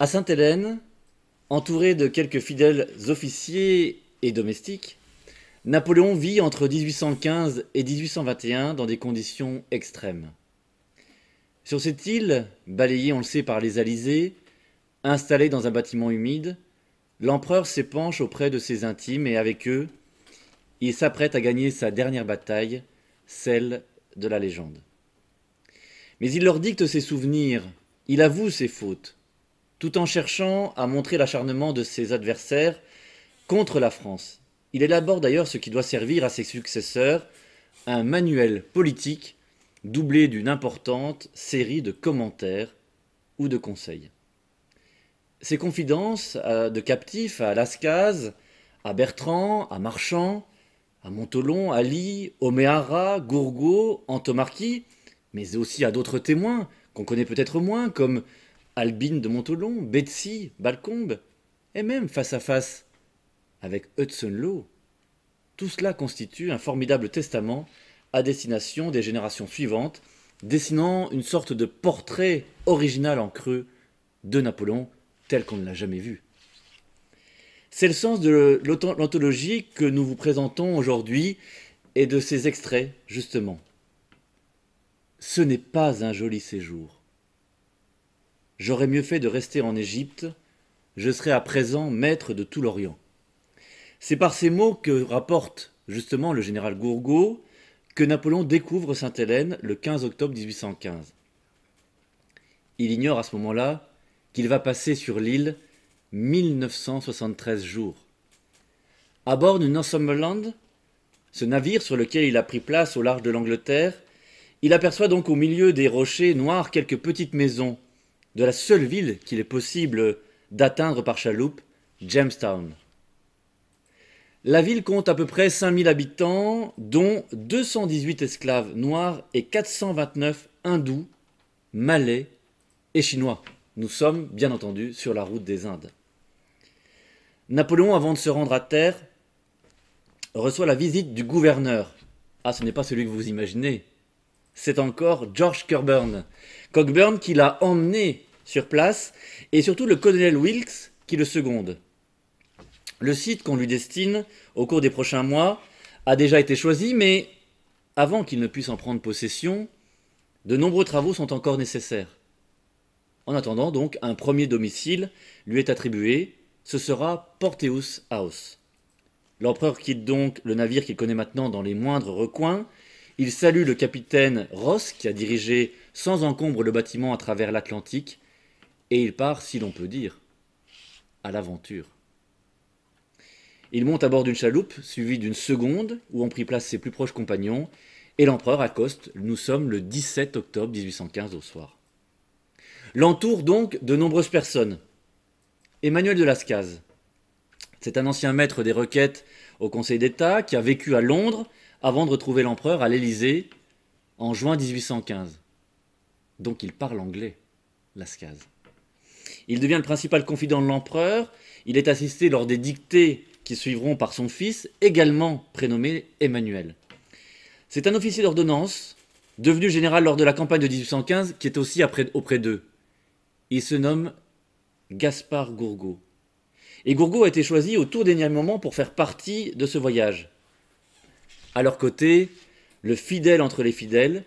À Sainte-Hélène, entouré de quelques fidèles officiers et domestiques, Napoléon vit entre 1815 et 1821 dans des conditions extrêmes. Sur cette île, balayée on le sait par les alizés, installée dans un bâtiment humide, l'empereur s'épanche auprès de ses intimes et avec eux, il s'apprête à gagner sa dernière bataille, celle de la légende. Mais il leur dicte ses souvenirs, il avoue ses fautes, tout en cherchant à montrer l'acharnement de ses adversaires contre la France. Il élabore d'ailleurs ce qui doit servir à ses successeurs, un manuel politique doublé d'une importante série de commentaires ou de conseils. Ses confidences de captifs à Lascaz, à Bertrand, à Marchand, à Montholon, à Ly, Oméhara, Gourgaud, Antomarchi, mais aussi à d'autres témoins qu'on connaît peut-être moins, comme Albine de Montholon, Betsy, Balcombe, et même face à face avec Hudson Lowe. Tout cela constitue un formidable testament à destination des générations suivantes, dessinant une sorte de portrait original en creux de Napoléon tel qu'on ne l'a jamais vu. C'est le sens de l'anthologie que nous vous présentons aujourd'hui et de ces extraits, justement. Ce n'est pas un joli séjour. J'aurais mieux fait de rester en Égypte, je serais à présent maître de tout l'Orient. C'est par ces mots que rapporte justement le général Gourgaud que Napoléon découvre Sainte-Hélène le 15 octobre 1815. Il ignore à ce moment-là qu'il va passer sur l'île 1973 jours. À bord du Northumberland, ce navire sur lequel il a pris place au large de l'Angleterre, il aperçoit donc au milieu des rochers noirs quelques petites maisons de la seule ville qu'il est possible d'atteindre par chaloupe, Jamestown. La ville compte à peu près 5000 habitants, dont 218 esclaves noirs et 429 hindous, malais et chinois. Nous sommes, bien entendu, sur la route des Indes. Napoléon, avant de se rendre à terre, reçoit la visite du gouverneur. Ah, ce n'est pas celui que vous imaginez. C'est encore George Cockburn qui l'a emmené sur place, et surtout le colonel Wilkes qui le seconde. Le site qu'on lui destine au cours des prochains mois a déjà été choisi, mais avant qu'il ne puisse en prendre possession, de nombreux travaux sont encore nécessaires. En attendant donc, un premier domicile lui est attribué, ce sera Porteous House. L'empereur quitte donc le navire qu'il connaît maintenant dans les moindres recoins. Il salue le capitaine Ross qui a dirigé sans encombre le bâtiment à travers l'Atlantique et il part, si l'on peut dire, à l'aventure. Il monte à bord d'une chaloupe, suivi d'une seconde, où ont pris place ses plus proches compagnons, et l'empereur accoste. Nous sommes le 17 octobre 1815 au soir. L'entourent donc de nombreuses personnes. Emmanuel de Lascaz, c'est un ancien maître des requêtes au Conseil d'État qui a vécu à Londres avant de retrouver l'empereur à l'Élysée en juin 1815. Donc il parle anglais, Lascaz. Il devient le principal confident de l'empereur. Il est assisté lors des dictées qui suivront par son fils, également prénommé Emmanuel. C'est un officier d'ordonnance, devenu général lors de la campagne de 1815, qui est aussi auprès d'eux. Il se nomme Gaspard Gourgaud. Et Gourgaud a été choisi au tout dernier moment pour faire partie de ce voyage. À leur côté, le fidèle entre les fidèles,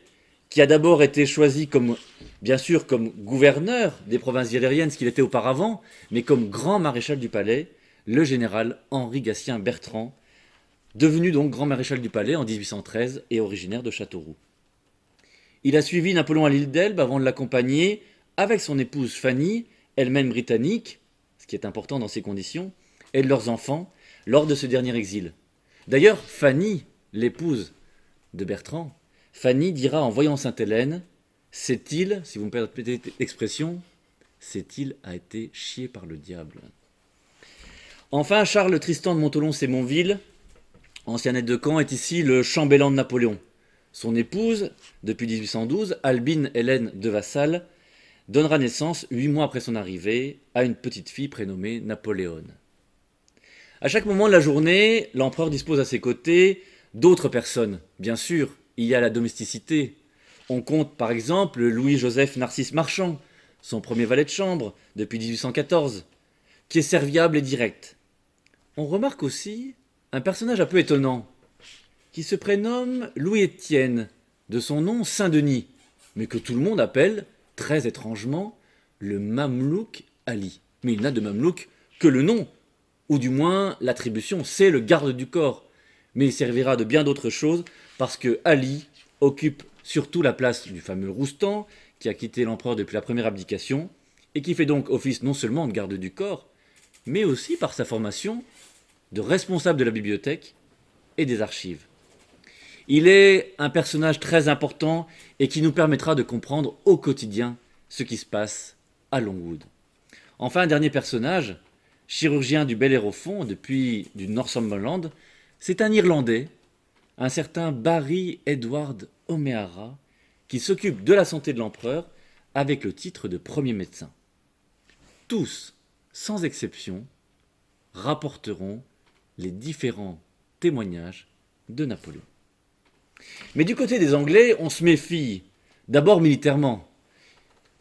qui a d'abord été choisi comme, bien sûr, comme gouverneur des provinces galériennes, ce qu'il était auparavant, mais comme grand maréchal du palais, le général Henri Gatien Bertrand, devenu donc grand maréchal du palais en 1813 et originaire de Châteauroux. Il a suivi Napoléon à l'île d'Elbe avant de l'accompagner avec son épouse Fanny, elle-même britannique, ce qui est important dans ces conditions, et de leurs enfants lors de ce dernier exil. D'ailleurs, Fanny, l'épouse de Bertrand, Fanny dira en voyant Sainte-Hélène, cette île, si vous me permettez l'expression, cette île a été chiée par le diable. Enfin, Charles Tristan de Montholon-Sémonville, ancien aide de camp, est ici le chambellan de Napoléon. Son épouse, depuis 1812, Albine Hélène de Vassal, donnera naissance, 8 mois après son arrivée, à une petite fille prénommée Napoléon. À chaque moment de la journée, l'empereur dispose à ses côtés d'autres personnes. Bien sûr, il y a la domesticité. On compte par exemple Louis-Joseph Narcisse Marchand, son premier valet de chambre depuis 1814, qui est serviable et direct. On remarque aussi un personnage un peu étonnant, qui se prénomme Louis-Étienne, de son nom Saint-Denis, mais que tout le monde appelle, très étrangement, le Mamelouk Ali. Mais il n'a de Mamelouk que le nom, ou du moins l'attribution, c'est le garde du corps. Mais il servira de bien d'autres choses, parce que Ali occupe surtout la place du fameux Roustan, qui a quitté l'empereur depuis la première abdication, et qui fait donc office non seulement de garde du corps, mais aussi par sa formation de responsable de la bibliothèque et des archives. Il est un personnage très important et qui nous permettra de comprendre au quotidien ce qui se passe à Longwood. Enfin, un dernier personnage, chirurgien du Bel Air au fond depuis du Northumberland, c'est un Irlandais, un certain Barry Edward O'Meara, qui s'occupe de la santé de l'empereur avec le titre de premier médecin. Tous, sans exception, rapporteront les différents témoignages de Napoléon. Mais du côté des Anglais, on se méfie, d'abord militairement.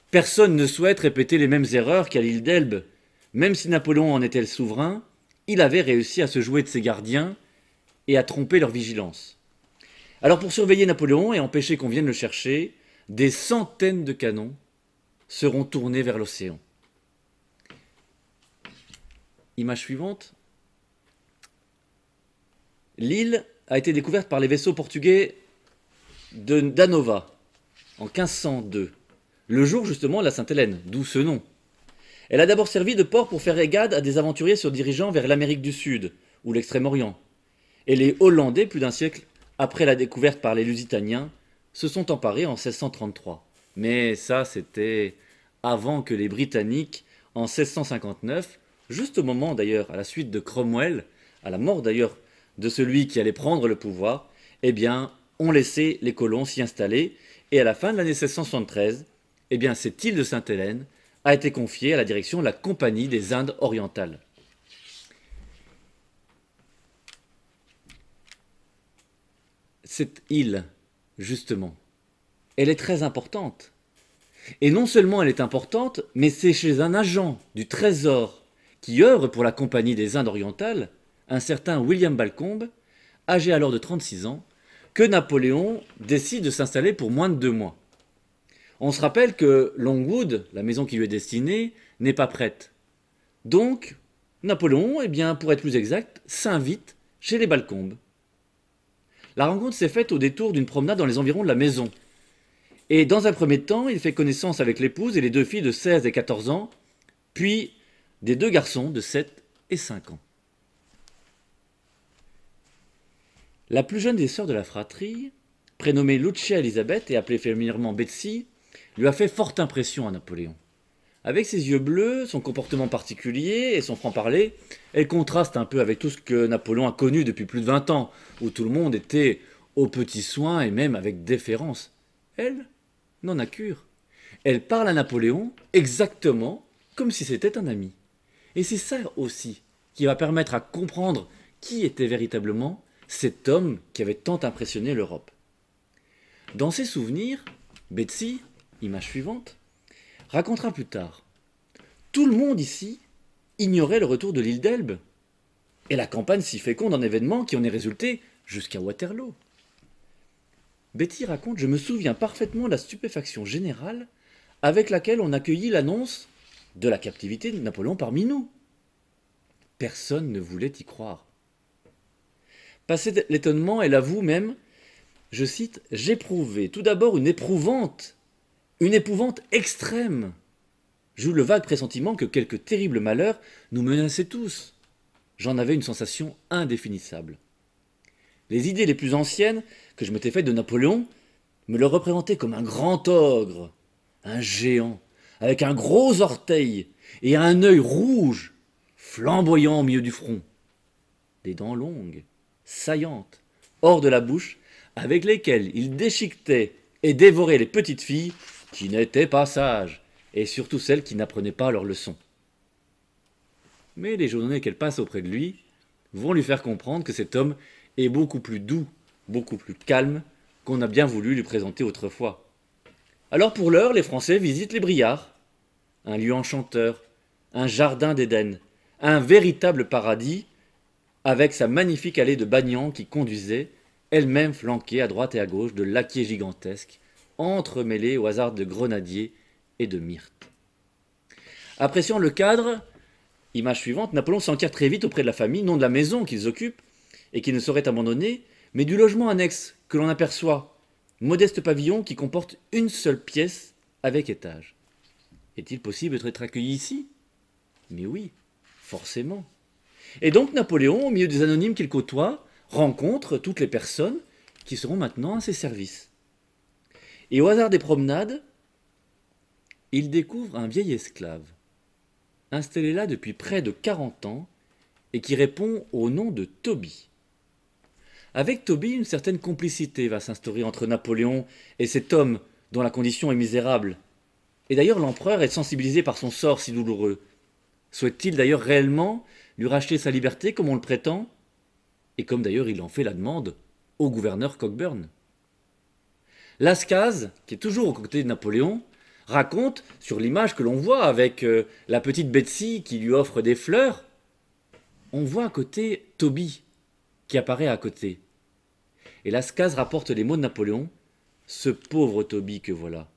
Personne ne souhaite répéter les mêmes erreurs qu'à l'île d'Elbe. Même si Napoléon en était le souverain, il avait réussi à se jouer de ses gardiens et à tromper leur vigilance. Alors pour surveiller Napoléon et empêcher qu'on vienne le chercher, des centaines de canons seront tournés vers l'océan. Image suivante. L'île a été découverte par les vaisseaux portugais d'Anova en 1502, le jour justement de la Sainte-Hélène, d'où ce nom. Elle a d'abord servi de port pour faire égade à des aventuriers se dirigeant vers l'Amérique du Sud ou l'Extrême-Orient. Et les Hollandais, plus d'un siècle après la découverte par les Lusitaniens, se sont emparés en 1633. Mais ça, c'était avant que les Britanniques, en 1659, juste au moment d'ailleurs, à la suite de Cromwell, à la mort d'ailleurs de celui qui allait prendre le pouvoir, eh bien, ont laissé les colons s'y installer. Et à la fin de l'année 1673, eh bien, cette île de Sainte-Hélène a été confiée à la direction de la Compagnie des Indes orientales. Cette île, justement, elle est très importante. Et non seulement elle est importante, mais c'est chez un agent du Trésor qui œuvre pour la Compagnie des Indes orientales, un certain William Balcombe, âgé alors de 36 ans, que Napoléon décide de s'installer pour moins de 2 mois. On se rappelle que Longwood, la maison qui lui est destinée, n'est pas prête. Donc, Napoléon, eh bien, pour être plus exact, s'invite chez les Balcombes. La rencontre s'est faite au détour d'une promenade dans les environs de la maison. Et dans un premier temps, il fait connaissance avec l'épouse et les 2 filles de 16 et 14 ans, puis des 2 garçons de 7 et 5 ans. La plus jeune des sœurs de la fratrie, prénommée Lucia Elisabeth et appelée familièrement Betsy, lui a fait forte impression à Napoléon. Avec ses yeux bleus, son comportement particulier et son franc-parler, elle contraste un peu avec tout ce que Napoléon a connu depuis plus de 20 ans, où tout le monde était aux petits soins et même avec déférence. Elle n'en a cure. Elle parle à Napoléon exactement comme si c'était un ami. Et c'est ça aussi qui va permettre à comprendre qui était véritablement cet homme qui avait tant impressionné l'Europe. Dans ses souvenirs, Betsy, image suivante, racontera plus tard. Tout le monde ici ignorait le retour de l'île d'Elbe et la campagne si féconde en événements qui en est résulté jusqu'à Waterloo. Betty raconte: je me souviens parfaitement de la stupéfaction générale avec laquelle on accueillit l'annonce de la captivité de Napoléon parmi nous. Personne ne voulait y croire. Passé l'étonnement, elle avoue même, je cite, « J'éprouvais tout d'abord une épouvante extrême. J'eus le vague pressentiment que quelque terrible malheur nous menaçait tous. J'en avais une sensation indéfinissable. Les idées les plus anciennes que je m'étais faites de Napoléon me le représentaient comme un grand ogre, un géant, avec un gros orteil et un œil rouge, flamboyant au milieu du front. Des dents longues, saillantes, hors de la bouche, avec lesquelles il déchiquetait et dévorait les petites filles qui n'étaient pas sages, et surtout celles qui n'apprenaient pas leurs leçons. Mais les journées qu'elle passe auprès de lui vont lui faire comprendre que cet homme est beaucoup plus doux, beaucoup plus calme qu'on a bien voulu lui présenter autrefois. Alors pour l'heure, les Français visitent les Briards, un lieu enchanteur, un jardin d'Éden, un véritable paradis, avec sa magnifique allée de banians qui conduisait, elle-même flanquée à droite et à gauche de laquiers gigantesques, entremêlés au hasard de grenadiers et de myrtes. Appréciant le cadre, image suivante, Napoléon s'enquiert très vite auprès de la famille, non de la maison qu'ils occupent et qu'ils ne sauraient abandonner, mais du logement annexe que l'on aperçoit, modeste pavillon qui comporte une seule pièce avec étage. Est-il possible d'être accueilli ici? Mais oui, forcément. Et donc Napoléon, au milieu des anonymes qu'il côtoie, rencontre toutes les personnes qui seront maintenant à ses services. Et au hasard des promenades, il découvre un vieil esclave, installé là depuis près de 40 ans, et qui répond au nom de Toby. Avec Toby, une certaine complicité va s'instaurer entre Napoléon et cet homme dont la condition est misérable. Et d'ailleurs, l'empereur est sensibilisé par son sort si douloureux. Souhaite-t-il d'ailleurs réellement lui racheter sa liberté comme on le prétend? Et comme d'ailleurs il en fait la demande au gouverneur Cockburn. Lascaz, qui est toujours aux côtés de Napoléon, raconte, sur l'image que l'on voit avec la petite Betsy qui lui offre des fleurs, on voit à côté Toby qui apparaît à côté. Et Lascaz rapporte les mots de Napoléon, ce pauvre Toby que voilà.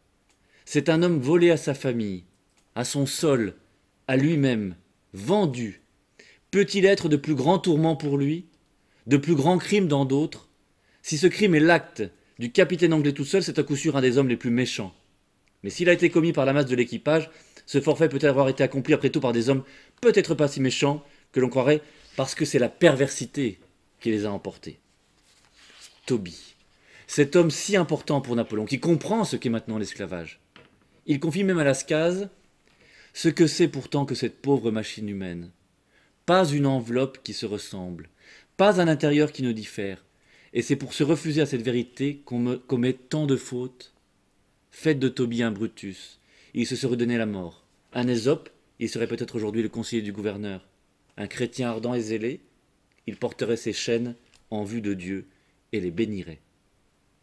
C'est un homme volé à sa famille, à son sol, à lui-même, vendu. Peut-il être de plus grands tourments pour lui, de plus grands crimes dans d'autres? Si ce crime est l'acte du capitaine anglais tout seul, c'est à coup sûr un des hommes les plus méchants. Mais s'il a été commis par la masse de l'équipage, ce forfait peut avoir été accompli après tout par des hommes peut-être pas si méchants que l'on croirait, parce que c'est la perversité qui les a emportés. Toby, cet homme si important pour Napoléon, qui comprend ce qu'est maintenant l'esclavage. Il confie même à Lascaz ce que c'est pourtant que cette pauvre machine humaine. Pas une enveloppe qui se ressemble, pas un intérieur qui ne diffère. Et c'est pour se refuser à cette vérité qu'on commet tant de fautes. Faites de Toby un Brutus, il se serait donné la mort. Un Ésope, il serait peut-être aujourd'hui le conseiller du gouverneur. Un chrétien ardent et zélé, il porterait ses chaînes en vue de Dieu et les bénirait.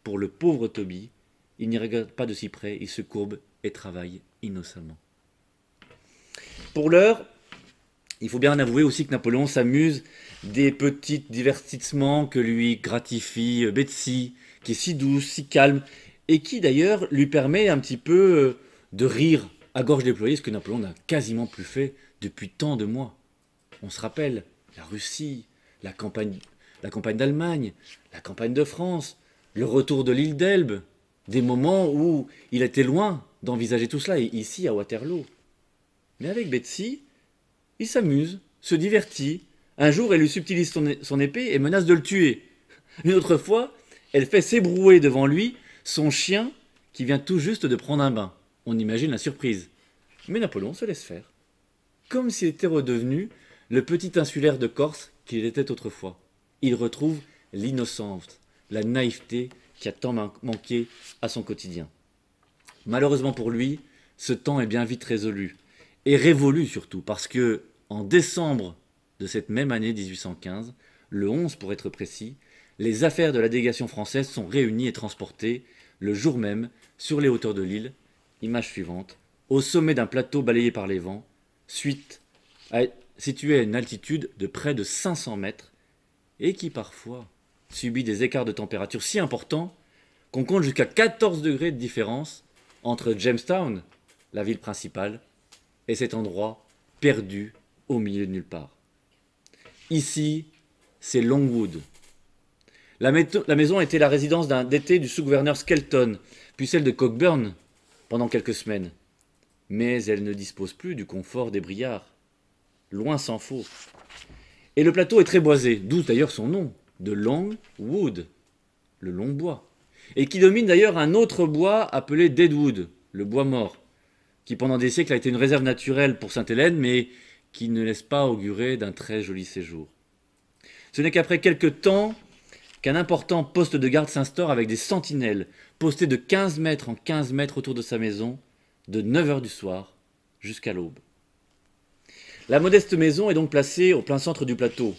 Pour le pauvre Toby, il n'y regarde pas de si près, il se courbe et travaille innocemment. Pour l'heure, il faut bien avouer aussi que Napoléon s'amuse des petits divertissements que lui gratifie Betsy, qui est si douce, si calme, et qui d'ailleurs lui permet un petit peu de rire à gorge déployée, ce que Napoléon n'a quasiment plus fait depuis tant de mois. On se rappelle la Russie, la campagne d'Allemagne, la campagne de France, le retour de l'île d'Elbe, des moments où il était loin d'envisager tout cela, et ici à Waterloo. Mais avec Betsy, il s'amuse, se divertit. Un jour, elle lui subtilise son épée et menace de le tuer. Une autre fois, elle fait s'ébrouer devant lui son chien qui vient tout juste de prendre un bain. On imagine la surprise. Mais Napoléon se laisse faire. Comme s'il était redevenu le petit insulaire de Corse qu'il était autrefois. Il retrouve l'innocence, la naïveté qui a tant manqué à son quotidien. Malheureusement pour lui, ce temps est bien vite résolu. Et révolu surtout, parce que en décembre de cette même année 1815, le 11 pour être précis, les affaires de la délégation française sont réunies et transportées le jour même sur les hauteurs de l'île, image suivante, au sommet d'un plateau balayé par les vents, situé à une altitude de près de 500 mètres, et qui parfois subit des écarts de température si importants qu'on compte jusqu'à 14 degrés de différence entre Jamestown, la ville principale, et cet endroit perdu au milieu de nulle part. Ici, c'est Longwood. La maison était la résidence d'été du sous-gouverneur Skelton, puis celle de Cockburn pendant quelques semaines. Mais elle ne dispose plus du confort des Briards. Loin s'en faut. Et le plateau est très boisé, d'où d'ailleurs son nom, de Longwood, le long bois, et qui domine d'ailleurs un autre bois appelé Deadwood, le bois mort, qui pendant des siècles a été une réserve naturelle pour Sainte-Hélène, mais qui ne laisse pas augurer d'un très joli séjour. Ce n'est qu'après quelque temps qu'un important poste de garde s'instaure avec des sentinelles, postés de 15 mètres en 15 mètres autour de sa maison, de 9 heures du soir jusqu'à l'aube. La modeste maison est donc placée au plein centre du plateau,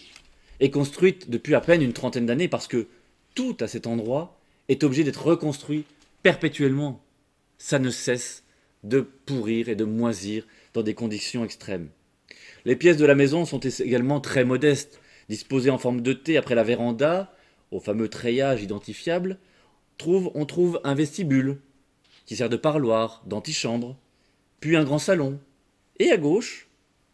et construite depuis à peine une trentaine d'années, parce que tout à cet endroit est obligé d'être reconstruit perpétuellement. Ça ne cesse de pourrir et de moisir dans des conditions extrêmes. Les pièces de la maison sont également très modestes, disposées en forme de T après la véranda, au fameux treillage identifiable, on trouve un vestibule qui sert de parloir, d'antichambre, puis un grand salon, et à gauche,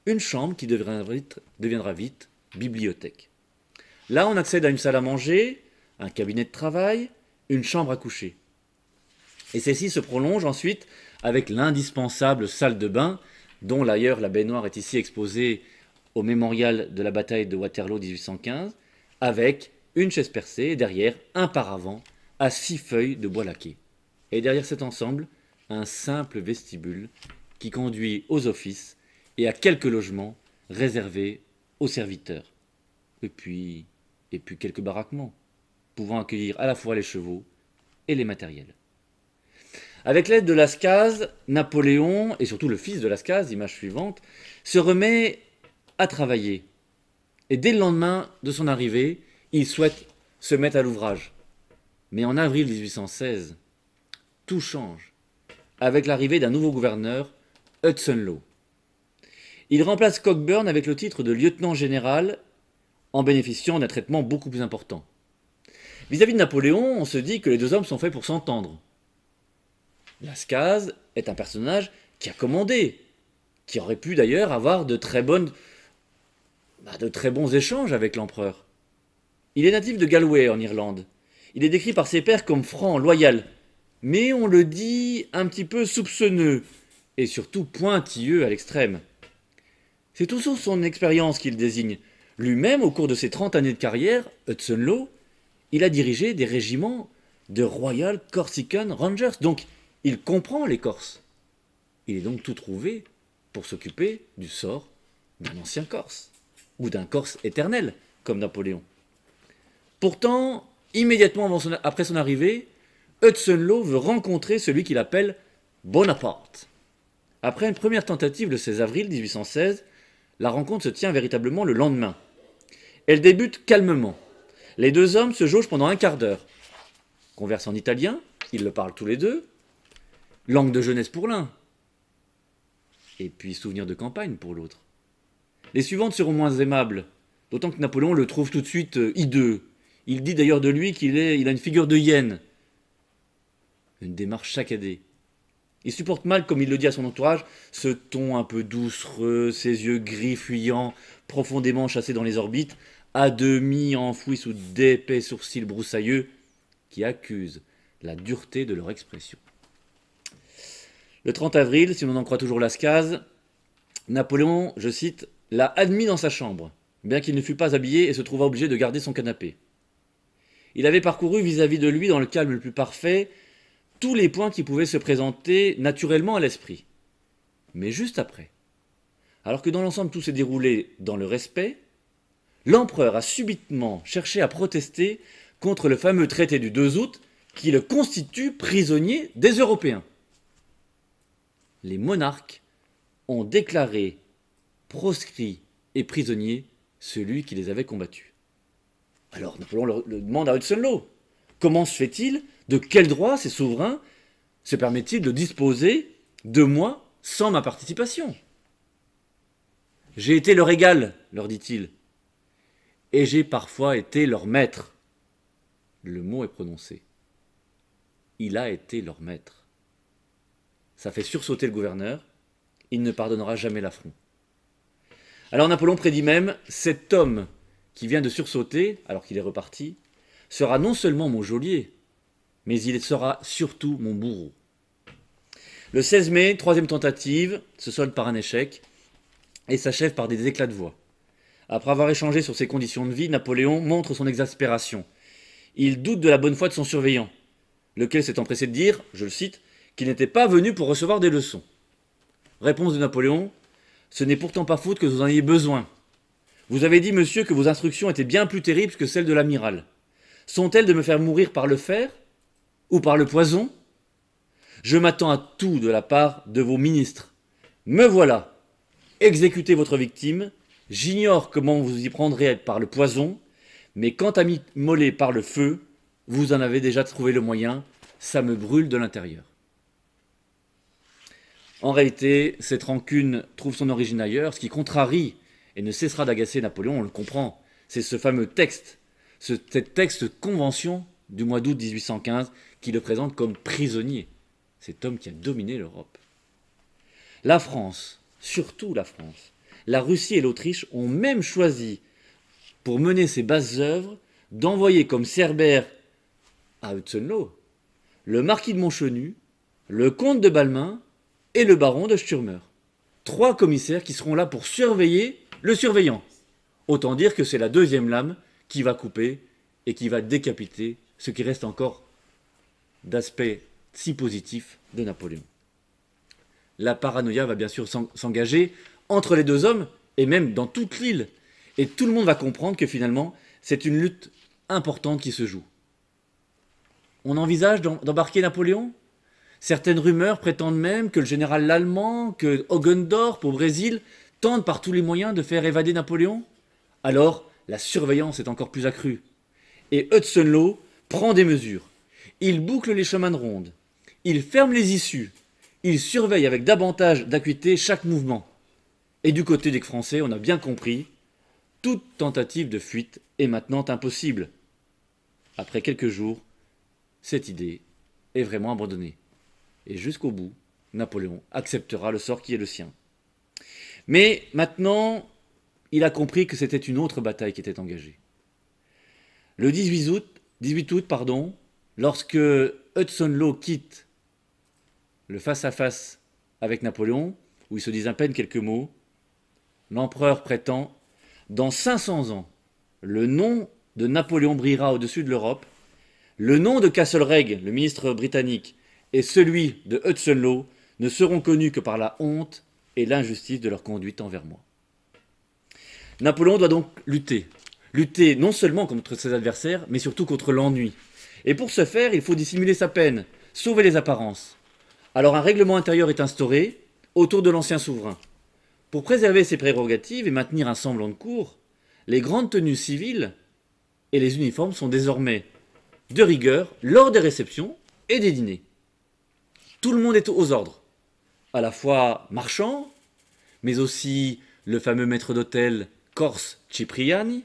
une chambre qui deviendra vite bibliothèque. Là, on accède à une salle à manger, un cabinet de travail, une chambre à coucher. Et celle-ci se prolonge ensuite avec l'indispensable salle de bain, dont d'ailleurs la baignoire est ici exposée au mémorial de la bataille de Waterloo 1815, avec une chaise percée et derrière un paravent à 6 feuilles de bois laqué. Et derrière cet ensemble, un simple vestibule qui conduit aux offices et à quelques logements réservés aux serviteurs. Et puis quelques baraquements, pouvant accueillir à la fois les chevaux et les matériels. Avec l'aide de Lascaz, Napoléon, et surtout le fils de Lascaz, image suivante, se remet à travailler. Et dès le lendemain de son arrivée, il souhaite se mettre à l'ouvrage. Mais en avril 1816, tout change, avec l'arrivée d'un nouveau gouverneur, Hudson Law. Il remplace Cockburn avec le titre de lieutenant général, en bénéficiant d'un traitement beaucoup plus important. Vis-à-vis de Napoléon, on se dit que les deux hommes sont faits pour s'entendre. Lascaz est un personnage qui a commandé, qui aurait pu d'ailleurs avoir de très bons échanges avec l'empereur. Il est natif de Galway en Irlande. Il est décrit par ses pairs comme franc, loyal, mais on le dit un petit peu soupçonneux et surtout pointilleux à l'extrême. C'est toujours son expérience qu'il désigne. Lui-même, au cours de ses 30 années de carrière, Hudson Law, il a dirigé des régiments de Royal Corsican Rangers, donc il comprend les Corses. Il est donc tout trouvé pour s'occuper du sort d'un ancien Corse, ou d'un Corse éternel, comme Napoléon. Pourtant, immédiatement après son arrivée, Hudson Law veut rencontrer celui qu'il appelle Bonaparte. Après une première tentative le 16 avril 1816, la rencontre se tient véritablement le lendemain. Elle débute calmement. Les deux hommes se jaugent pendant un quart d'heure. Conversent en italien, ils le parlent tous les deux, langue de jeunesse pour l'un, et puis souvenir de campagne pour l'autre. Les suivantes seront moins aimables, d'autant que Napoléon le trouve tout de suite hideux. Il dit d'ailleurs de lui qu'il a une figure de hyène, une démarche saccadée. Il supporte mal, comme il le dit à son entourage, ce ton un peu doucereux, ses yeux gris fuyants, profondément chassés dans les orbites, à demi enfouis sous d'épais sourcils broussailleux, qui accusent la dureté de leur expression. Le 30 avril, si l'on en croit toujours Lascaz, Napoléon, je cite, l'a admis dans sa chambre, bien qu'il ne fût pas habillé et se trouva obligé de garder son canapé. Il avait parcouru vis-à-vis de lui, dans le calme le plus parfait, tous les points qui pouvaient se présenter naturellement à l'esprit. Mais juste après, alors que dans l'ensemble tout s'est déroulé dans le respect, l'empereur a subitement cherché à protester contre le fameux traité du 2 août qui le constitue prisonnier des Européens. Les monarques ont déclaré proscrit et prisonnier celui qui les avait combattus. Alors Napoléon le demande à Hudson Law. Comment se fait-il, de quel droit ces souverains se permettent-ils de disposer de moi sans ma participation? J'ai été leur égal, leur dit-il, et j'ai parfois été leur maître. Le mot est prononcé. Il a été leur maître. Ça fait sursauter le gouverneur. Il ne pardonnera jamais l'affront. Alors Napoléon prédit même, cet homme qui vient de sursauter, alors qu'il est reparti, sera non seulement mon geôlier, mais il sera surtout mon bourreau. Le 16 mai, troisième tentative, se solde par un échec, et s'achève par des éclats de voix. Après avoir échangé sur ses conditions de vie, Napoléon montre son exaspération. Il doute de la bonne foi de son surveillant, lequel s'est empressé de dire, je le cite, qu'il n'était pas venu pour recevoir des leçons. Réponse de Napoléon, ce n'est pourtant pas faute que vous en ayez besoin. Vous avez dit, monsieur, que vos instructions étaient bien plus terribles que celles de l'amiral. Sont-elles de me faire mourir par le fer ou par le poison? Je m'attends à tout de la part de vos ministres. Me voilà. Exécutez votre victime. J'ignore comment vous y prendrez par le poison, mais quant à m'immoler par le feu, vous en avez déjà trouvé le moyen. Ça me brûle de l'intérieur. En réalité, cette rancune trouve son origine ailleurs, ce qui contrarie et ne cessera d'agacer Napoléon, on le comprend. C'est ce fameux texte, cet texte convention du mois d'août 1815 qui le présente comme prisonnier, cet homme qui a dominé l'Europe. La France, surtout la France, la Russie et l'Autriche ont même choisi, pour mener ces basses œuvres, d'envoyer comme cerbère à Hudson-Lowe le marquis de Montchenu, le comte de Balmain et le baron de Sturmer. 3 commissaires qui seront là pour surveiller le surveillant. Autant dire que c'est la deuxième lame qui va couper et qui va décapiter ce qui reste encore d'aspect si positif de Napoléon. La paranoïa va bien sûr s'engager entre les deux hommes et même dans toute l'île. Et tout le monde va comprendre que finalement, c'est une lutte importante qui se joue. On envisage d'embarquer Napoléon ? Certaines rumeurs prétendent même que le général allemand, que Hogendorp au Brésil, tentent par tous les moyens de faire évader Napoléon. Alors, la surveillance est encore plus accrue. Et Hudson-Lowe prend des mesures. Il boucle les chemins de ronde. Il ferme les issues. Il surveille avec davantage d'acuité chaque mouvement. Et du côté des Français, on a bien compris, toute tentative de fuite est maintenant impossible. Après quelques jours, cette idée est vraiment abandonnée. Et jusqu'au bout, Napoléon acceptera le sort qui est le sien. Mais maintenant, il a compris que c'était une autre bataille qui était engagée. Le 18 août, lorsque Hudson-Lowe quitte le face-à-face avec Napoléon, où ils se disent à peine quelques mots, l'empereur prétend « Dans 500 ans, le nom de Napoléon brillera au-dessus de l'Europe, le nom de Castlereagh, le ministre britannique, et celui de Hudson-Lowe ne seront connus que par la honte et l'injustice de leur conduite envers moi. » Napoléon doit donc lutter. Lutter non seulement contre ses adversaires, mais surtout contre l'ennui. Et pour ce faire, il faut dissimuler sa peine, sauver les apparences. Alors un règlement intérieur est instauré autour de l'ancien souverain. Pour préserver ses prérogatives et maintenir un semblant de cour, les grandes tenues civiles et les uniformes sont désormais de rigueur lors des réceptions et des dîners. Tout le monde est aux ordres, à la fois marchand, mais aussi le fameux maître d'hôtel Corse Cipriani,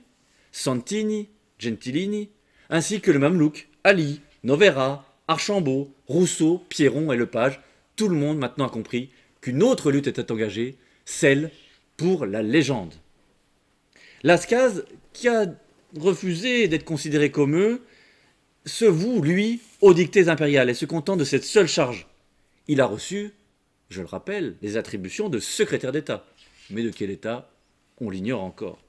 Santini, Gentilini, ainsi que le mamelouk, Ali, Noverra, Archambault, Rousseau, Pierron et Lepage. Tout le monde maintenant a compris qu'une autre lutte était engagée, celle pour la légende. Lascaz, qui a refusé d'être considéré comme eux, se voue, lui, aux dictées impériales et se contente de cette seule charge. Il a reçu, je le rappelle, les attributions de secrétaire d'État. Mais de quel État, on l'ignore encore.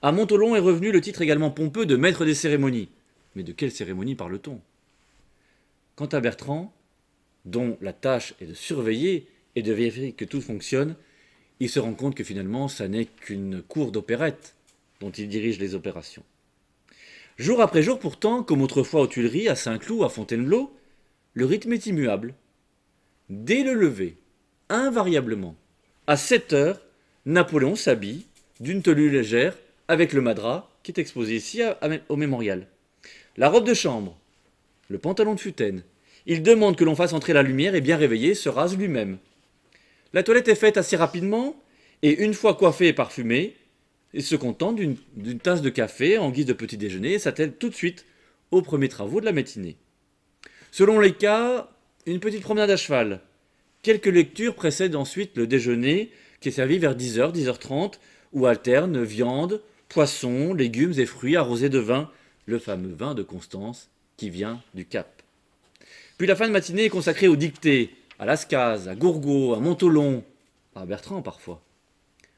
À Montholon est revenu le titre également pompeux de maître des cérémonies. Mais de quelle cérémonie parle-t-on? Quant à Bertrand, dont la tâche est de surveiller et de vérifier que tout fonctionne, il se rend compte que finalement, ça n'est qu'une cour d'opérette dont il dirige les opérations. Jour après jour pourtant, comme autrefois aux Tuileries, à Saint-Cloud, à Fontainebleau, le rythme est immuable. Dès le lever, invariablement, à 7 heures, Napoléon s'habille d'une tenue légère avec le madras qui est exposé ici au mémorial. La robe de chambre, le pantalon de futaine. Il demande que l'on fasse entrer la lumière et bien réveillé, se rase lui-même. La toilette est faite assez rapidement et une fois coiffé et parfumé, il se contente d'une tasse de café en guise de petit déjeuner et s'attelle tout de suite aux premiers travaux de la matinée. Selon les cas, une petite promenade à cheval. Quelques lectures précèdent ensuite le déjeuner qui est servi vers 10h, 10h30, où alternent viande, poissons, légumes et fruits arrosés de vin, le fameux vin de Constance qui vient du Cap. Puis la fin de matinée est consacrée aux dictées, à Lascaz, à Gourgaud, à Montholon, à Bertrand parfois,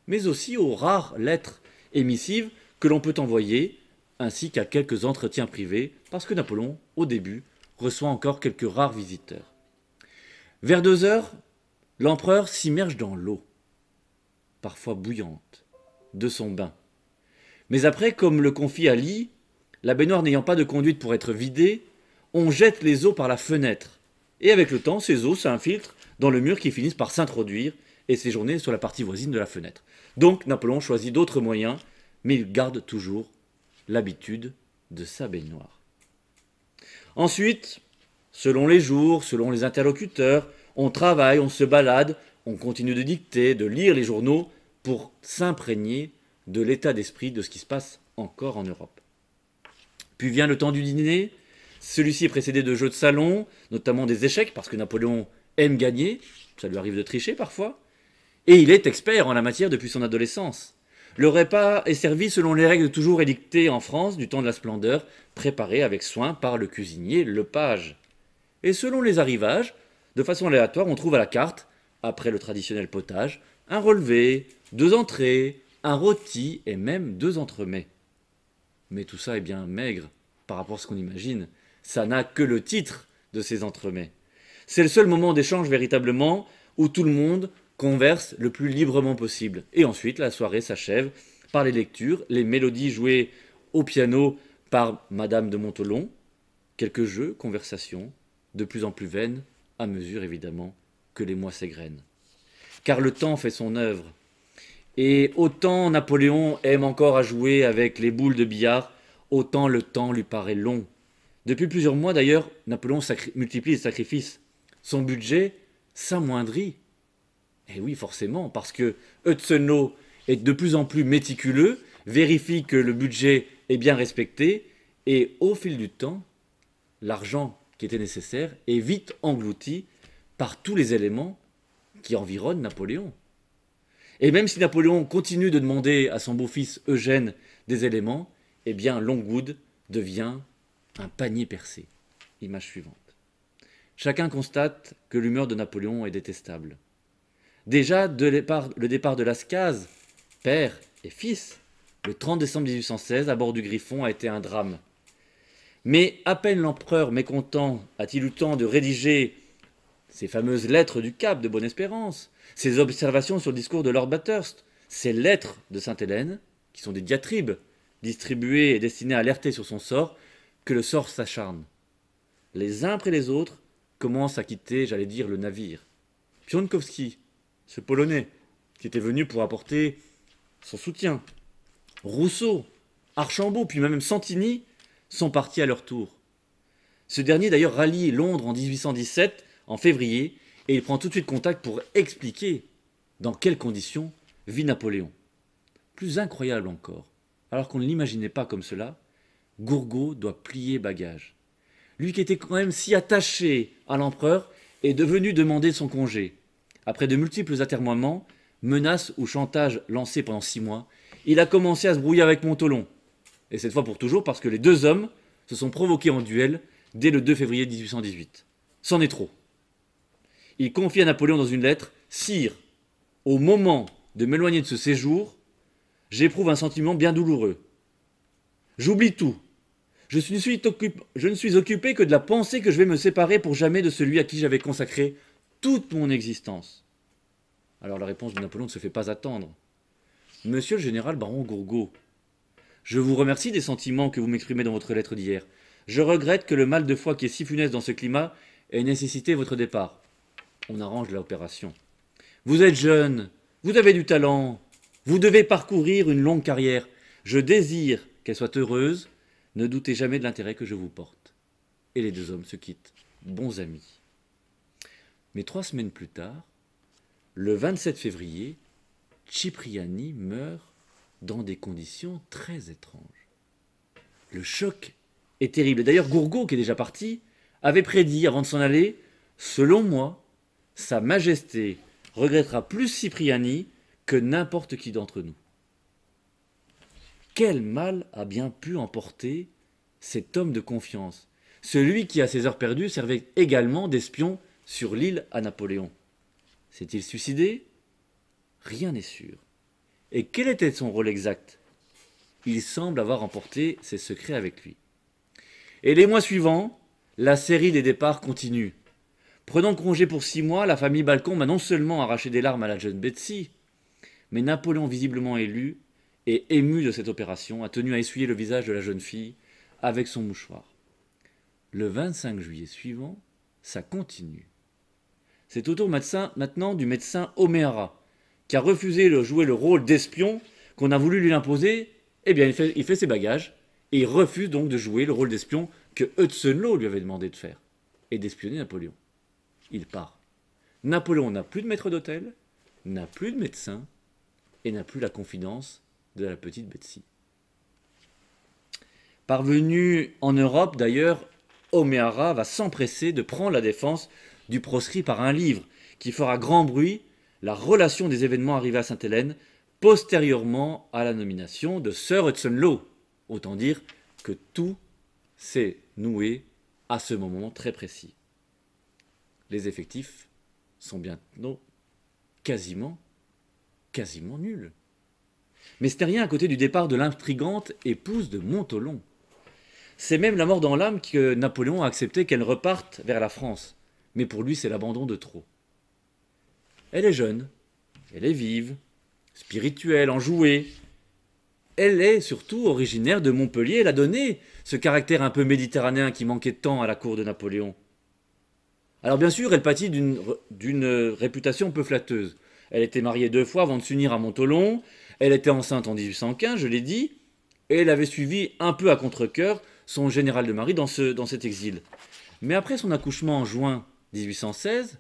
mais aussi aux rares lettres et missives que l'on peut envoyer, ainsi qu'à quelques entretiens privés, parce que Napoléon, au début, reçoit encore quelques rares visiteurs. Vers 2h, l'empereur s'immerge dans l'eau, parfois bouillante, de son bain. Mais après, comme le confie Ali, la baignoire n'ayant pas de conduite pour être vidée, on jette les eaux par la fenêtre. Et avec le temps, ces eaux s'infiltrent dans le mur qui finissent par s'introduire et séjourner sur la partie voisine de la fenêtre. Donc Napoléon choisit d'autres moyens, mais il garde toujours l'habitude de sa baignoire. Ensuite, selon les jours, selon les interlocuteurs, On travaille, on se balade, on continue de dicter, de lire les journaux pour s'imprégner de l'état d'esprit de ce qui se passe encore en Europe. Puis vient le temps du dîner. Celui-ci est précédé de jeux de salon, notamment des échecs, parce que Napoléon aime gagner, ça lui arrive de tricher parfois, et il est expert en la matière depuis son adolescence. Le repas est servi selon les règles toujours édictées en France du temps de la splendeur, préparé avec soin par le cuisinier, le page. Et selon les arrivages, de façon aléatoire, on trouve à la carte, après le traditionnel potage, un relevé, 2 entrées, un rôti et même 2 entremets. Mais tout ça est bien maigre par rapport à ce qu'on imagine. Ça n'a que le titre de ces entremets. C'est le seul moment d'échange véritablement où tout le monde converse le plus librement possible. Et ensuite, la soirée s'achève par les lectures, les mélodies jouées au piano par Madame de Montholon, quelques jeux, conversations, de plus en plus vaines, à mesure évidemment que les mois s'égrènent. Car le temps fait son œuvre. Et autant Napoléon aime encore à jouer avec les boules de billard, autant le temps lui paraît long. Depuis plusieurs mois d'ailleurs, Napoléon multiplie les sacrifices. Son budget s'amoindrit. Et oui, forcément, parce que Hudson est de plus en plus méticuleux, vérifie que le budget est bien respecté, et au fil du temps, l'argent qui était nécessaire est vite englouti par tous les éléments qui environnent Napoléon. Et même si Napoléon continue de demander à son beau-fils Eugène des éléments, eh bien Longwood devient un panier percé. Image suivante. Chacun constate que l'humeur de Napoléon est détestable. Déjà, le départ de Lascaz, père et fils, le 30 décembre 1816, à bord du Griffon, a été un drame. Mais à peine l'empereur mécontent a-t-il eu le temps de rédiger ces fameuses lettres du Cap de Bonne-Espérance, ces observations sur le discours de Lord Bathurst, ces lettres de Sainte-Hélène, qui sont des diatribes distribuées et destinées à alerter sur son sort, que le sort s'acharne. Les uns après les autres commencent à quitter, j'allais dire, le navire. Pionkowski, ce Polonais, qui était venu pour apporter son soutien. Rousseau, Archambault, puis même Santini, sont partis à leur tour. Ce dernier d'ailleurs rallie Londres en 1817, en février, et il prend tout de suite contact pour expliquer dans quelles conditions vit Napoléon. Plus incroyable encore, alors qu'on ne l'imaginait pas comme cela, Gourgaud doit plier bagage. Lui qui était quand même si attaché à l'empereur est devenu demander son congé. Après de multiples atermoiements, menaces ou chantages lancés pendant 6 mois, il a commencé à se brouiller avec Montholon. Et cette fois pour toujours parce que les deux hommes se sont provoqués en duel dès le 2 février 1818. C'en est trop. Il confie à Napoléon dans une lettre « Sire, au moment de m'éloigner de ce séjour, j'éprouve un sentiment bien douloureux. J'oublie tout. Je ne suis occupé que de la pensée que je vais me séparer pour jamais de celui à qui j'avais consacré toute mon existence. » Alors la réponse de Napoléon ne se fait pas attendre. « Monsieur le général baron Gourgaud, je vous remercie des sentiments que vous m'exprimez dans votre lettre d'hier. Je regrette que le mal de foi qui est si funeste dans ce climat ait nécessité votre départ. » On arrange l'opération. « Vous êtes jeune, vous avez du talent, vous devez parcourir une longue carrière. Je désire qu'elle soit heureuse. Ne doutez jamais de l'intérêt que je vous porte. » Et les deux hommes se quittent, bons amis. Mais 3 semaines plus tard, le 27 février, Cipriani meurt dans des conditions très étranges. Le choc est terrible. D'ailleurs, Gourgaud, qui est déjà parti, avait prédit, avant de s'en aller, « Selon moi, Sa Majesté regrettera plus Cipriani que n'importe qui d'entre nous. » Quel mal a bien pu emporter cet homme de confiance, celui qui, à ses heures perdues, servait également d'espion sur l'île à Napoléon? S'est-il suicidé? Rien n'est sûr. Et quel était son rôle exact? Il semble avoir emporté ses secrets avec lui. Et les mois suivants, la série des départs continue. Prenant congé pour 6 mois, la famille Balcon m'a non seulement arraché des larmes à la jeune Betsy, mais Napoléon, visiblement élu et ému de cette opération, a tenu à essuyer le visage de la jeune fille avec son mouchoir. Le 25 juillet suivant, ça continue. C'est au tour maintenant du médecin O'Meara, qui a refusé de jouer le rôle d'espion qu'on a voulu lui imposer. Eh bien, il fait ses bagages et il refuse donc de jouer le rôle d'espion que Hudson lui avait demandé de faire et d'espionner Napoléon. Il part. Napoléon n'a plus de maître d'hôtel, n'a plus de médecin et n'a plus la confidence de la petite Betsy. Parvenu en Europe d'ailleurs, O'Meara va s'empresser de prendre la défense du proscrit par un livre qui fera grand bruit, la relation des événements arrivés à Sainte-Hélène postérieurement à la nomination de Sir Hudson Lowe. Autant dire que tout s'est noué à ce moment très précis. Les effectifs sont bientôt quasiment nuls. Mais ce n'est rien à côté du départ de l'intrigante épouse de Montholon. C'est même la mort dans l'âme que Napoléon a accepté qu'elle reparte vers la France. Mais pour lui, c'est l'abandon de trop. Elle est jeune, elle est vive, spirituelle, enjouée. Elle est surtout originaire de Montpellier. Elle a donné ce caractère un peu méditerranéen qui manquait tant à la cour de Napoléon. Alors bien sûr, elle pâtit d'une réputation peu flatteuse. Elle était mariée 2 fois avant de s'unir à Montholon. Elle était enceinte en 1815, je l'ai dit. Et elle avait suivi un peu à contre-cœur son général de Marie dans cet exil. Mais après son accouchement en juin 1816,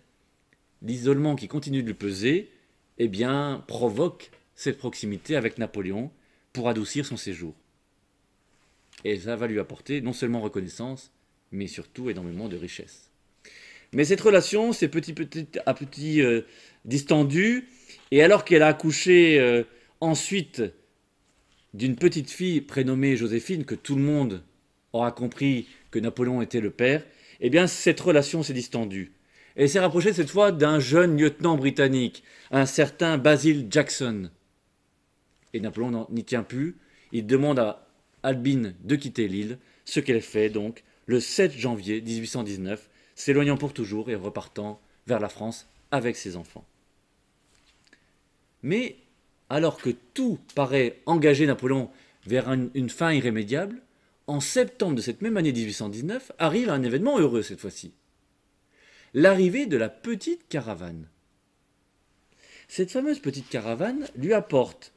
l'isolement qui continue de lui peser, eh bien, provoque cette proximité avec Napoléon pour adoucir son séjour. Et ça va lui apporter non seulement reconnaissance, mais surtout énormément de richesse. Mais cette relation s'est petit à petit distendue, et alors qu'elle a accouché ensuite d'une petite fille prénommée Joséphine, que tout le monde aura compris que Napoléon était le père, eh bien cette relation s'est distendue. Elle s'est rapprochée cette fois d'un jeune lieutenant britannique, un certain Basil Jackson. Et Napoléon n'y tient plus, il demande à Albine de quitter l'île, ce qu'elle fait donc le 7 janvier 1819, s'éloignant pour toujours et repartant vers la France avec ses enfants. Mais alors que tout paraît engager Napoléon vers une fin irrémédiable, en septembre de cette même année 1819 arrive un événement heureux cette fois-ci. L'arrivée de la petite caravane. Cette fameuse petite caravane lui apporte,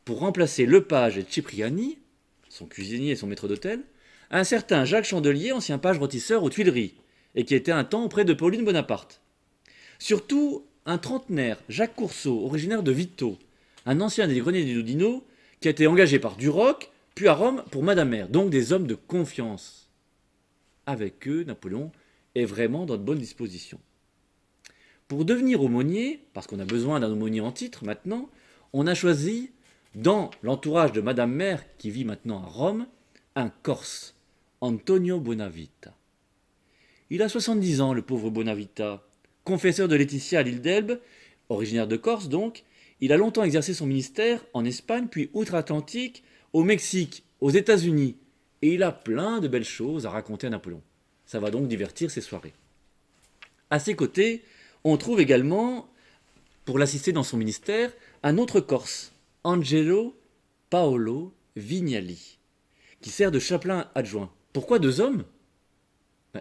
pour remplacer Lepage et Cipriani, son cuisinier et son maître d'hôtel, un certain Jacques Chandelier, ancien page rôtisseur aux Tuileries, et qui était un temps auprès de Pauline Bonaparte. Surtout un trentenaire, Jacques Coursault, originaire de Vito, un ancien des Grenadiers d'Oudinot, qui a été engagé par Duroc, puis à Rome pour Madame-Mère, donc des hommes de confiance. Avec eux, Napoléon est vraiment dans de bonnes dispositions. Pour devenir aumônier, parce qu'on a besoin d'un aumônier en titre maintenant, on a choisi, dans l'entourage de Madame-Mère, qui vit maintenant à Rome, un Corse, Antonio Bonavita. Il a 70 ans, le pauvre Bonavita, confesseur de Laetitia à l'île d'Elbe, originaire de Corse donc. Il a longtemps exercé son ministère en Espagne, puis outre-Atlantique, au Mexique, aux États-Unis. Et il a plein de belles choses à raconter à Napoléon. Ça va donc divertir ses soirées. À ses côtés, on trouve également, pour l'assister dans son ministère, un autre Corse, Angelo Paolo Vignali, qui sert de chapelain adjoint. Pourquoi 2 hommes ?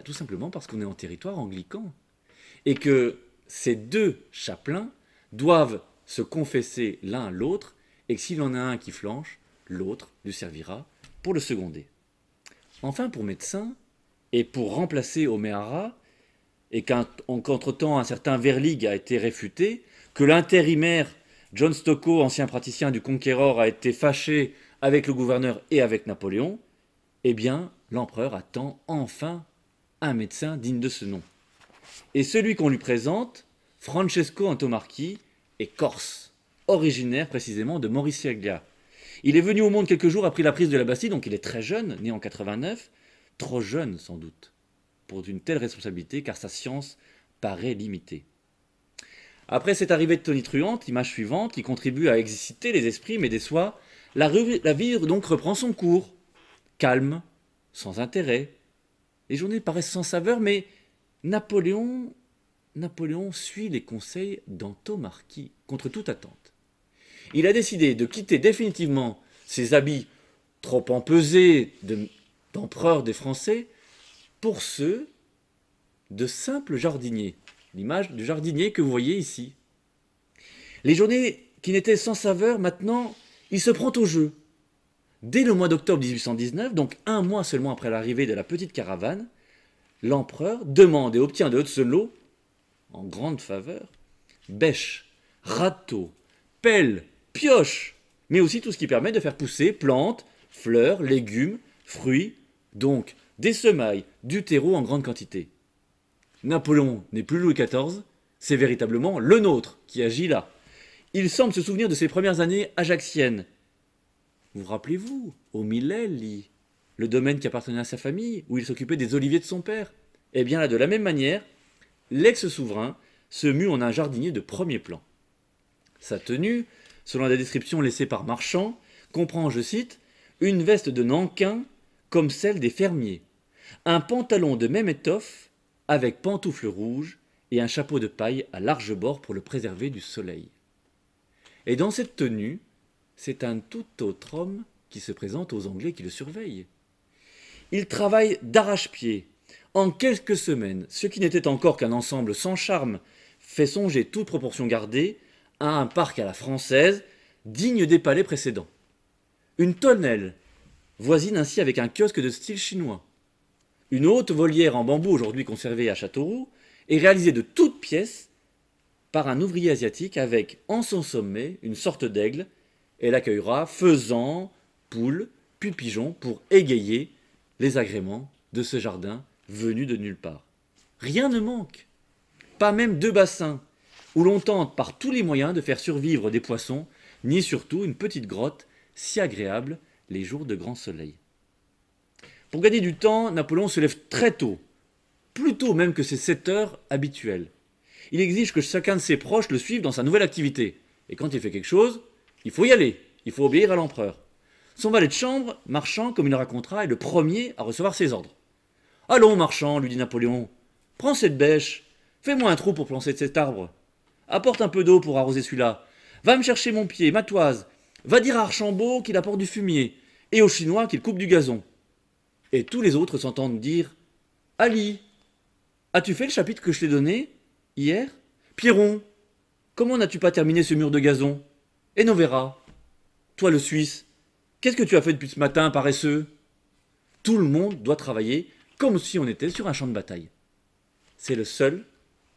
Tout simplement parce qu'on est en territoire anglican. Et que ces 2 chapelains doivent se confesser l'un à l'autre, et que s'il en a un qui flanche, l'autre lui servira pour le seconder. Enfin, pour médecin, et pour remplacer O'Meara, et qu'entre-temps un certain Verlig a été réfuté, que l'intérimaire John Stocco, ancien praticien du Conquéror, a été fâché avec le gouverneur et avec Napoléon, eh bien, l'empereur attend enfin un médecin digne de ce nom. Et celui qu'on lui présente, Francesco Antomarchi, est corse, originaire précisément de Mauriciglia. Il est venu au monde quelques jours après la prise de la Bastille, donc il est très jeune, né en 89, trop jeune sans doute, pour une telle responsabilité, car sa science paraît limitée. Après cette arrivée de tonitruante, image suivante, qui contribue à exciter les esprits mais déçoit, la vie donc reprend son cours, calme, sans intérêt. Les journées paraissent sans saveur, mais Napoléon suit les conseils d'Antomarchi, contre toute attente. Il a décidé de quitter définitivement ses habits trop empesés d'empereur des Français pour ceux de simple jardinier. L'image du jardinier que vous voyez ici. Les journées qui n'étaient sans saveur, maintenant, il se prend au jeu. Dès le mois d'octobre 1819, donc 1 mois seulement après l'arrivée de la petite caravane, l'empereur demande et obtient de Hudson Lowe, en grande faveur, bêche, râteau, pelle, pioche, mais aussi tout ce qui permet de faire pousser plantes, fleurs, légumes, fruits, donc des semailles, du terreau en grande quantité. Napoléon n'est plus Louis XIV, c'est véritablement le nôtre qui agit là. Il semble se souvenir de ses premières années ajaxiennes. Vous rappelez-vous, au Milelli, le domaine qui appartenait à sa famille, où il s'occupait des oliviers de son père? Eh bien là, de la même manière, l'ex-souverain se mue en un jardinier de premier plan. Sa tenue, selon la description laissée par Marchand, comprend, je cite, une veste de nankin comme celle des fermiers, un pantalon de même étoffe avec pantoufles rouges et un chapeau de paille à large bord pour le préserver du soleil. Et dans cette tenue, c'est un tout autre homme qui se présente aux Anglais qui le surveillent. Il travaille d'arrache-pied. En quelques semaines, ce qui n'était encore qu'un ensemble sans charme fait songer, toute proportion gardée, à un parc à la française, digne des palais précédents. Une tonnelle voisine ainsi avec un kiosque de style chinois. Une haute volière en bambou aujourd'hui conservée à Châteauroux est réalisée de toutes pièces par un ouvrier asiatique avec en son sommet une sorte d'aigle. Elle accueillera faisans, poules, puis pigeons pour égayer les agréments de ce jardin venu de nulle part. Rien ne manque, pas même 2 bassins, où l'on tente par tous les moyens de faire survivre des poissons, ni surtout une petite grotte si agréable les jours de grand soleil. Pour gagner du temps, Napoléon se lève très tôt, plus tôt même que ses 7 heures habituelles. Il exige que chacun de ses proches le suive dans sa nouvelle activité. Et quand il fait quelque chose, il faut y aller, il faut obéir à l'empereur. Son valet de chambre, Marchand, comme il le racontera, est le premier à recevoir ses ordres. « Allons, Marchand, lui dit Napoléon, prends cette bêche, fais-moi un trou pour planter cet arbre. Apporte un peu d'eau pour arroser celui-là. Va me chercher mon pied, ma toise. Va dire à Archambault qu'il apporte du fumier, et aux Chinois qu'il coupe du gazon. » Et tous les autres s'entendent dire « Ali, as-tu fait le chapitre que je t'ai donné hier? Pierron, comment n'as-tu pas terminé ce mur de gazon? Et Novera, toi le Suisse, qu'est-ce que tu as fait depuis ce matin, paresseux? » Tout le monde doit travailler comme si on était sur un champ de bataille. C'est le seul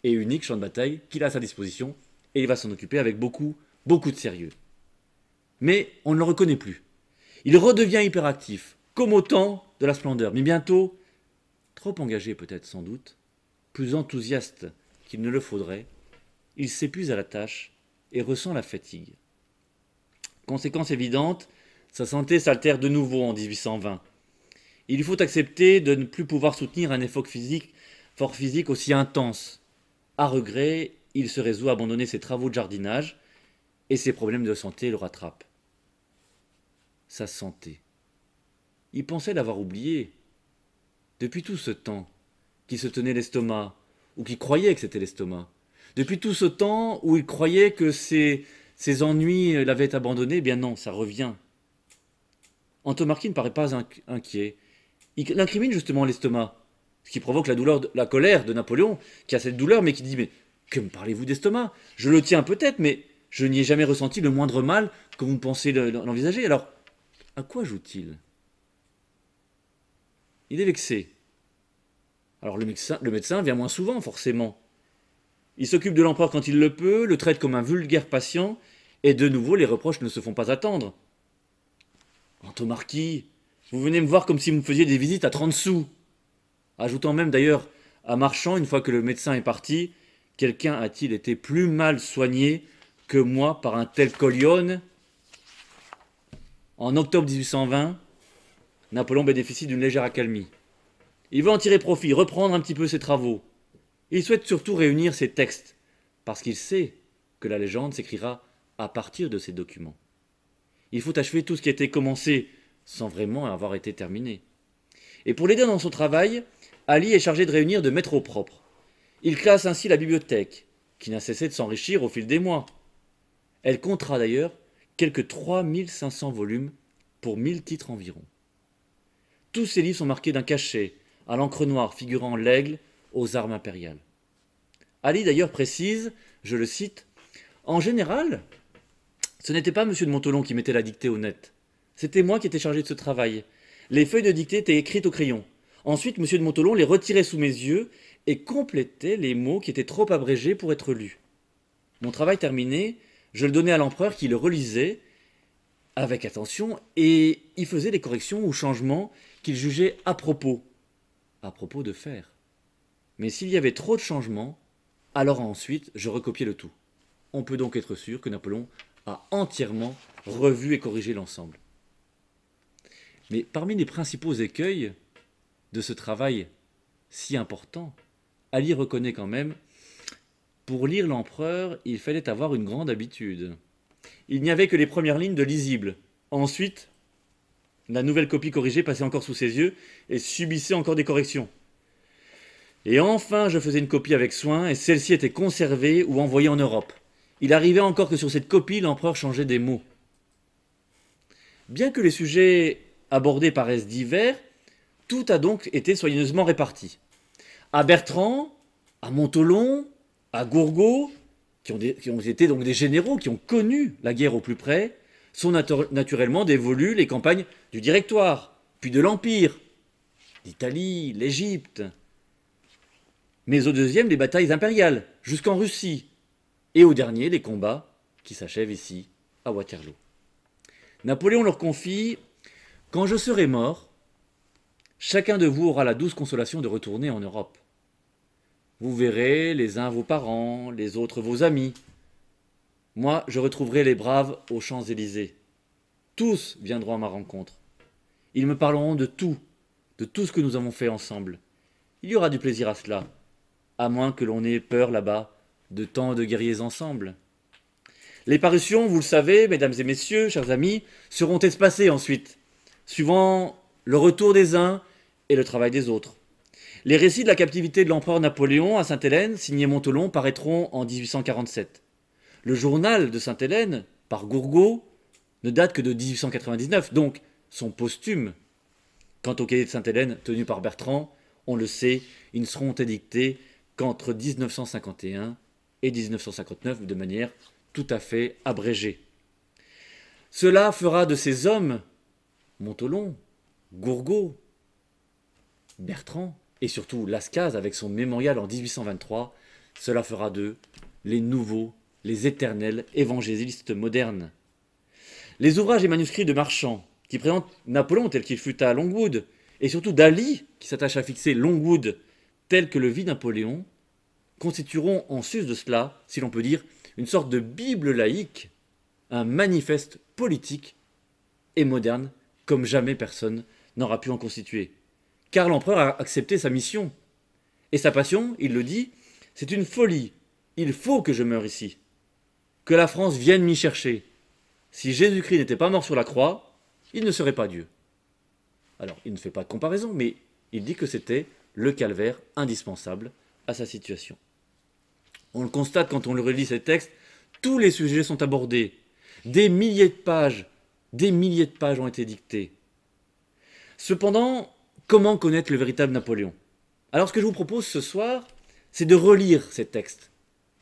et unique champ de bataille qu'il a à sa disposition, et il va s'en occuper avec beaucoup de sérieux. Mais on ne le reconnaît plus. Il redevient hyperactif, comme au temps de la splendeur, mais bientôt, trop engagé peut-être sans doute, plus enthousiaste qu'il ne le faudrait, il s'épuise à la tâche et ressent la fatigue. Conséquence évidente, sa santé s'altère de nouveau en 1820. Il faut accepter de ne plus pouvoir soutenir un effort physique aussi intense. À regret, il se résout à abandonner ses travaux de jardinage et ses problèmes de santé le rattrapent. Sa santé. Il pensait l'avoir oubliée. Depuis tout ce temps, qu'il se tenait l'estomac, ou qu'il croyait que c'était l'estomac. Depuis tout ce temps où il croyait que ses ennuis l'avaient abandonné, eh bien non, ça revient. Antomarchi ne paraît pas inquiet. Il incrimine justement l'estomac, ce qui provoque la colère de Napoléon, qui a cette douleur, mais qui dit « Mais que me parlez-vous d'estomac? Je le tiens peut-être, mais je n'y ai jamais ressenti le moindre mal que vous pensez l'envisager. Alors, à quoi joue-t-il » Il est vexé. Alors le médecin vient moins souvent, forcément. Il s'occupe de l'empereur quand il le peut, le traite comme un vulgaire patient, et de nouveau les reproches ne se font pas attendre. « Antomarchi, vous venez me voir comme si vous me faisiez des visites à 30 sous. » Ajoutant même d'ailleurs à Marchand, une fois que le médecin est parti, « Quelqu'un a-t-il été plus mal soigné que moi par un tel Collione ?» En octobre 1820, Napoléon bénéficie d'une légère accalmie. Il veut en tirer profit, reprendre un petit peu ses travaux. Il souhaite surtout réunir ses textes, parce qu'il sait que la légende s'écrira à partir de ces documents. Il faut achever tout ce qui a été commencé, sans vraiment avoir été terminé. Et pour l'aider dans son travail, Ali est chargé de réunir de mettre au propre. Il classe ainsi la bibliothèque, qui n'a cessé de s'enrichir au fil des mois. Elle comptera d'ailleurs quelques 3500 volumes pour 1000 titres environ. Tous ces livres sont marqués d'un cachet, à l'encre noire figurant l'aigle aux armes impériales. Ali d'ailleurs précise, je le cite, « En général, ce n'était pas M. de Montelon qui mettait la dictée au net. C'était moi qui étais chargé de ce travail. Les feuilles de dictée étaient écrites au crayon. Ensuite, M. de Montelon les retirait sous mes yeux et complétait les mots qui étaient trop abrégés pour être lus. Mon travail terminé, je le donnais à l'empereur qui le relisait avec attention et y faisait les corrections ou changements qu'il jugeait à propos de faire. Mais s'il y avait trop de changements, alors ensuite je recopiais le tout. On peut donc être sûr que Napoléon a entièrement revu et corrigé l'ensemble. Mais parmi les principaux écueils de ce travail si important, Ali reconnaît quand même, pour lire l'empereur, il fallait avoir une grande habitude. Il n'y avait que les premières lignes de lisible. Ensuite, la nouvelle copie corrigée passait encore sous ses yeux et subissait encore des corrections. Et enfin, je faisais une copie avec soin et celle-ci était conservée ou envoyée en Europe. Il arrivait encore que sur cette copie, l'empereur changeait des mots. Bien que les sujets abordés paraissent divers, tout a donc été soigneusement réparti. À Bertrand, à Montholon, à Gourgaud, qui ont été donc des généraux qui ont connu la guerre au plus près, sont naturellement dévolues les campagnes du Directoire, puis de l'Empire, l'Italie, l'Égypte, mais au deuxième, les batailles impériales, jusqu'en Russie, et au dernier, les combats qui s'achèvent ici, à Waterloo. Napoléon leur confie « Quand je serai mort, chacun de vous aura la douce consolation de retourner en Europe. Vous verrez les uns vos parents, les autres vos amis. Moi, je retrouverai les braves aux Champs-Élysées. Tous viendront à ma rencontre. Ils me parleront de tout ce que nous avons fait ensemble. Il y aura du plaisir à cela, à moins que l'on ait peur là-bas de tant de guerriers ensemble. Les parutions, vous le savez, mesdames et messieurs, chers amis, seront espacées ensuite, suivant le retour des uns et le travail des autres. Les récits de la captivité de l'empereur Napoléon à Sainte-Hélène, signé Montholon, paraîtront en 1847. Le journal de Sainte-Hélène, par Gourgaud, ne date que de 1899, donc son posthume. Quant aux cahiers de Sainte-Hélène, tenus par Bertrand, on le sait, ils ne seront édictés qu'entre 1951 et 1959 de manière tout à fait abrégée. Cela fera de ces hommes, Montholon, Gourgaud, Bertrand, et surtout Lascaz avec son mémorial en 1823, cela fera d'eux les nouveaux, les éternels évangélistes modernes. Les ouvrages et manuscrits de Marchand, qui présentent Napoléon tel qu'il fut à Longwood, et surtout d'Ali, qui s'attache à fixer Longwood tel que le vit Napoléon, constitueront en sus de cela, si l'on peut dire, une sorte de Bible laïque, un manifeste politique et moderne, comme jamais personne n'aura pu en constituer. Car l'empereur a accepté sa mission. Et sa passion, il le dit, c'est une folie. Il faut que je meure ici. Que la France vienne m'y chercher. Si Jésus-Christ n'était pas mort sur la croix, il ne serait pas Dieu. Alors, il ne fait pas de comparaison, mais il dit que c'était le calvaire indispensable à sa situation. On le constate quand on le relit ces textes, tous les sujets sont abordés. Des milliers de pages ont été dictées. Cependant, comment connaître le véritable Napoléon? Alors ce que je vous propose ce soir, c'est de relire ces textes,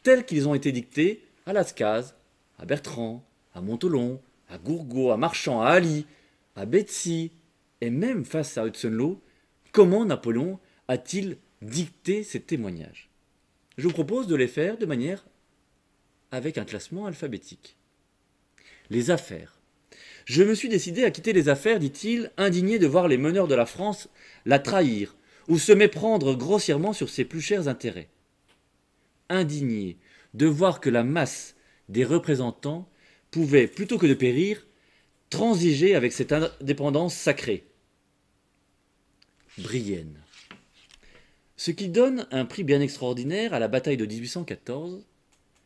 tels qu'ils ont été dictés à Lascaz, à Bertrand, à Montholon, à Gourgaud, à Marchand, à Ali, à Betsy, et même face à Hudson Lowe, comment Napoléon a-t-il dicté ces témoignages? Je vous propose de les faire de manière avec un classement alphabétique. Les affaires. Je me suis décidé à quitter les affaires, dit-il, indigné de voir les meneurs de la France la trahir ou se méprendre grossièrement sur ses plus chers intérêts. Indigné de voir que la masse des représentants pouvait, plutôt que de périr, transiger avec cette indépendance sacrée. Brienne. Ce qui donne un prix bien extraordinaire à la bataille de 1814,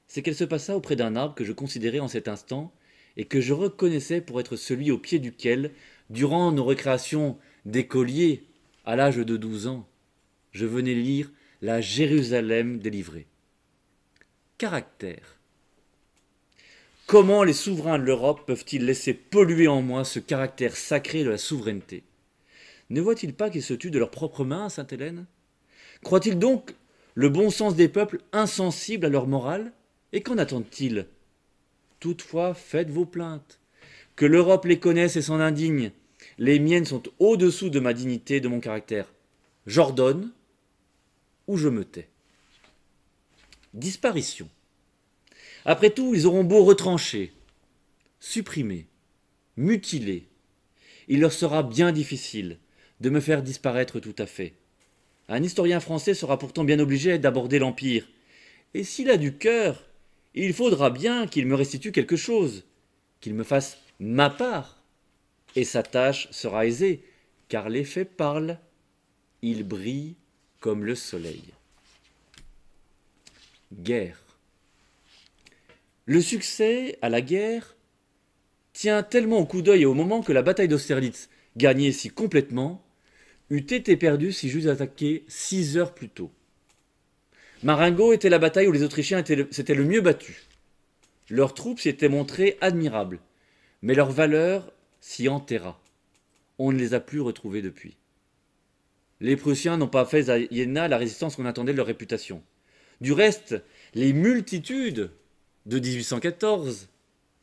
c'est qu'elle se passa auprès d'un arbre que je considérais en cet instant et que je reconnaissais pour être celui au pied duquel, durant nos récréations d'écoliers, à l'âge de 12 ans, je venais lire la Jérusalem délivrée. Caractère. Comment les souverains de l'Europe peuvent-ils laisser polluer en moi ce caractère sacré de la souveraineté? Ne voient-ils pas qu'ils se tuent de leurs propres mains à Sainte-Hélène? Croient-ils donc le bon sens des peuples insensible à leur morale? Et qu'en attendent-ils? Toutefois, faites vos plaintes. Que l'Europe les connaisse et s'en indigne. Les miennes sont au-dessous de ma dignité et de mon caractère. J'ordonne, ou je me tais. Disparition. Après tout, ils auront beau retrancher, supprimer, mutiler, il leur sera bien difficile de me faire disparaître tout à fait. Un historien français sera pourtant bien obligé d'aborder l'Empire. Et s'il a du cœur, il faudra bien qu'il me restitue quelque chose, qu'il me fasse ma part. Et sa tâche sera aisée, car les faits parlent. Il brille comme le soleil. Guerre. Le succès à la guerre tient tellement au coup d'œil et au moment que la bataille d'Austerlitz, gagnée si complètement, eût été perdue si j'eusse attaqué 6 heures plus tôt. Marengo était la bataille où les Autrichiens s'étaient le mieux battus. Leurs troupes s'y étaient montrées admirables, mais leur valeur s'y enterra. On ne les a plus retrouvées depuis. Les Prussiens n'ont pas fait à Iéna la résistance qu'on attendait de leur réputation. Du reste, les multitudes de 1814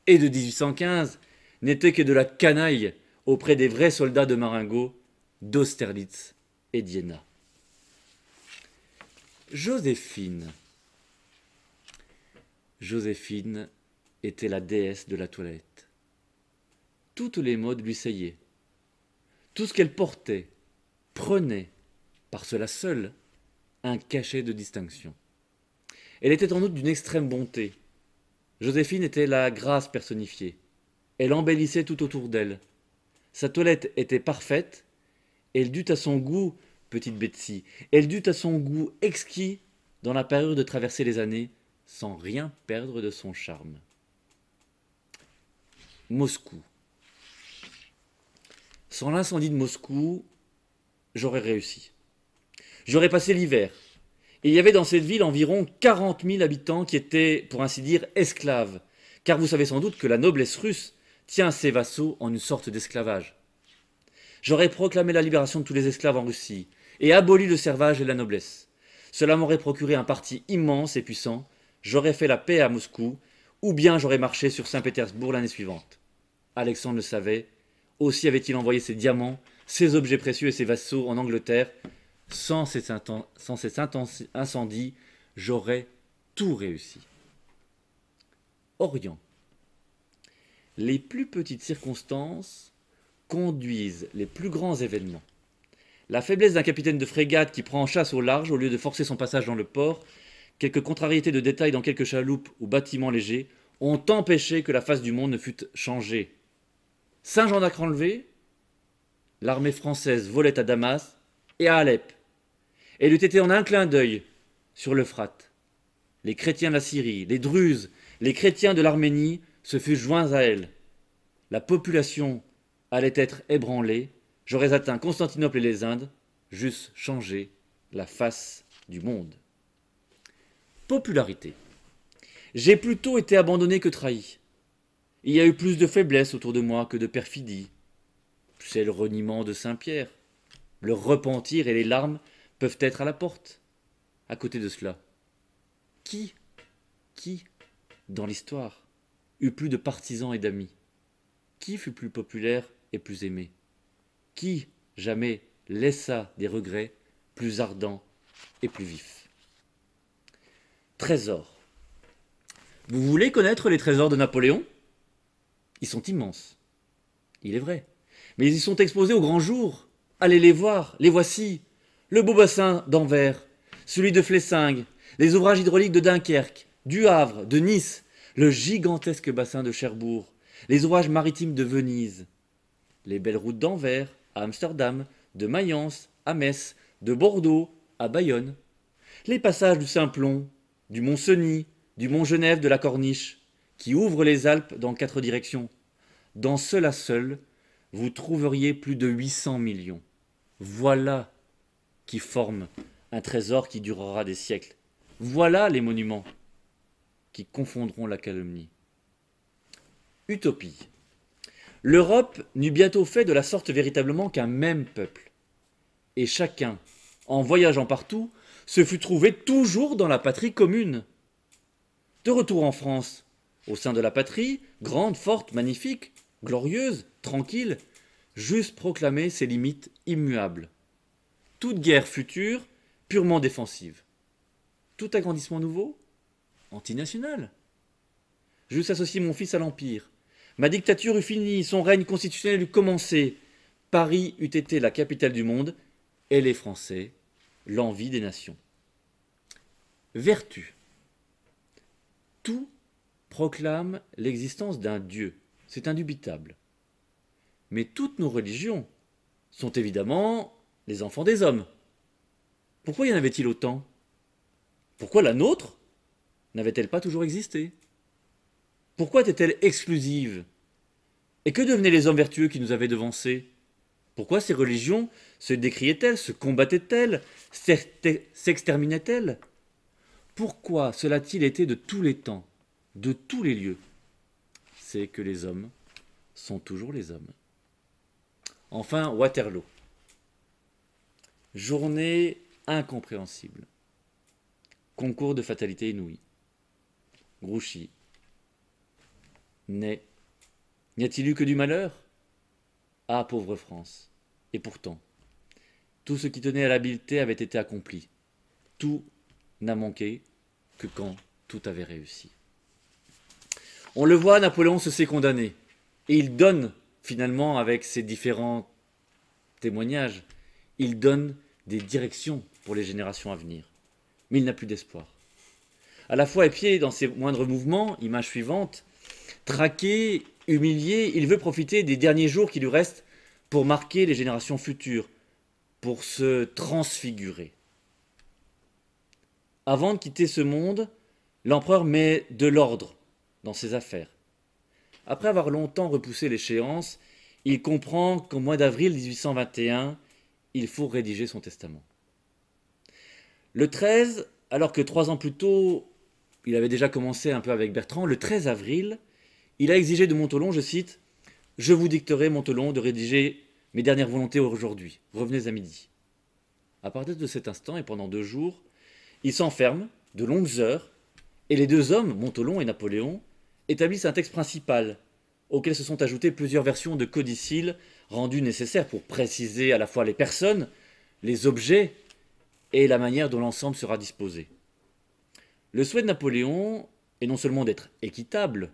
et de 1815 n'étaient que de la canaille auprès des vrais soldats de Marengo, d'Austerlitz et d'Iéna. Joséphine. Joséphine était la déesse de la toilette. Toutes les modes lui seyaient. Tout ce qu'elle portait prenait, par cela seul, un cachet de distinction. Elle était en outre d'une extrême bonté. Joséphine était la grâce personnifiée. Elle embellissait tout autour d'elle. Sa toilette était parfaite. Elle dut à son goût, petite Betsy, elle dut à son goût exquis dans la parure de traverser les années sans rien perdre de son charme. Moscou. Sans l'incendie de Moscou, j'aurais réussi. J'aurais passé l'hiver. Et il y avait dans cette ville environ 40 000 habitants qui étaient, pour ainsi dire, esclaves. Car vous savez sans doute que la noblesse russe tient ses vassaux en une sorte d'esclavage. J'aurais proclamé la libération de tous les esclaves en Russie et aboli le servage et la noblesse. Cela m'aurait procuré un parti immense et puissant. J'aurais fait la paix à Moscou, ou bien j'aurais marché sur Saint-Pétersbourg l'année suivante. Alexandre le savait. Aussi avait-il envoyé ses diamants, ses objets précieux et ses vassaux en Angleterre. Sans ces incendies, j'aurais tout réussi. Orient. Les plus petites circonstances conduisent les plus grands événements. La faiblesse d'un capitaine de frégate qui prend chasse au large au lieu de forcer son passage dans le port, quelques contrariétés de détail dans quelques chaloupes ou bâtiments légers, ont empêché que la face du monde ne fût changée. Saint-Jean d'Acre enlevé, l'armée française volait à Damas et à Alep. Elle eût été en un clin d'œil sur l'Euphrate. Les chrétiens de la Syrie, les Druzes, les chrétiens de l'Arménie se fussent joints à elle. La population allait être ébranlée. J'aurais atteint Constantinople et les Indes, j'eusse changé la face du monde. Popularité. J'ai plutôt été abandonné que trahi. Il y a eu plus de faiblesse autour de moi que de perfidie. C'est le reniement de Saint-Pierre. Le repentir et les larmes peuvent être à la porte. À côté de cela, qui, dans l'histoire, eut plus de partisans et d'amis? Qui fut plus populaire et plus aimé? Qui, jamais, laissa des regrets plus ardents et plus vifs? Trésors. Vous voulez connaître les trésors de Napoléon? Ils sont immenses. Il est vrai. Mais ils y sont exposés au grand jour. Allez les voir, les voici. Le beau bassin d'Anvers, celui de Flessingue, les ouvrages hydrauliques de Dunkerque, du Havre, de Nice, le gigantesque bassin de Cherbourg, les ouvrages maritimes de Venise, les belles routes d'Anvers, à Amsterdam, de Mayence, à Metz, de Bordeaux, à Bayonne, les passages du Simplon, du Mont-Cenis, du Mont-Genève, de la Corniche, qui ouvrent les Alpes dans 4 directions. Dans cela seul, vous trouveriez plus de 800 millions. Voilà qui forme un trésor qui durera des siècles. Voilà les monuments qui confondront la calomnie. Utopie. L'Europe n'eut bientôt fait de la sorte véritablement qu'un même peuple. Et chacun, en voyageant partout, se fut trouvé toujours dans la patrie commune. De retour en France, au sein de la patrie, grande, forte, magnifique, glorieuse, tranquille, j'eusse proclamé ses limites immuables. Toute guerre future purement défensive. Tout agrandissement nouveau, antinational. J'eusse associé mon fils à l'Empire. Ma dictature eût fini, son règne constitutionnel eût commencé. Paris eût été la capitale du monde, et les Français, l'envie des nations. Vertu. Tout proclame l'existence d'un Dieu, c'est indubitable. Mais toutes nos religions sont évidemment les enfants des hommes. Pourquoi y en avait-il autant? Pourquoi la nôtre n'avait-elle pas toujours existé? Pourquoi était-elle exclusive? Et que devenaient les hommes vertueux qui nous avaient devancés? Pourquoi ces religions se décriaient-elles, se combattaient-elles, s'exterminaient-elles? Pourquoi cela a-t-il été de tous les temps, de tous les lieux? C'est que les hommes sont toujours les hommes. Enfin, Waterloo. Journée incompréhensible. Concours de fatalité inouïe. Grouchy. Né. N'y a-t-il eu que du malheur? Ah, pauvre France. Et pourtant, tout ce qui tenait à l'habileté avait été accompli. Tout n'a manqué que quand tout avait réussi. On le voit, Napoléon se sait condamné. Et il donne, finalement, avec ses différents témoignages, il donne des directions pour les générations à venir. Mais il n'a plus d'espoir. À la fois épié dans ses moindres mouvements, image suivante, traqué, humilié, il veut profiter des derniers jours qui lui restent pour marquer les générations futures, pour se transfigurer. Avant de quitter ce monde, l'empereur met de l'ordre dans ses affaires. Après avoir longtemps repoussé l'échéance, il comprend qu'au mois d'avril 1821, il faut rédiger son testament. Le 13, alors que 3 ans plus tôt, il avait déjà commencé un peu avec Bertrand, le 13 avril, il a exigé de Montelon, je cite, « Je vous dicterai, Montelon, de rédiger mes dernières volontés aujourd'hui. Revenez à midi. » À partir de cet instant et pendant 2 jours, il s'enferme de longues heures et les 2 hommes, Montelon et Napoléon, établissent un texte principal auquel se sont ajoutées plusieurs versions de codicilles rendues nécessaires pour préciser à la fois les personnes, les objets et la manière dont l'ensemble sera disposé. Le souhait de Napoléon est non seulement d'être équitable,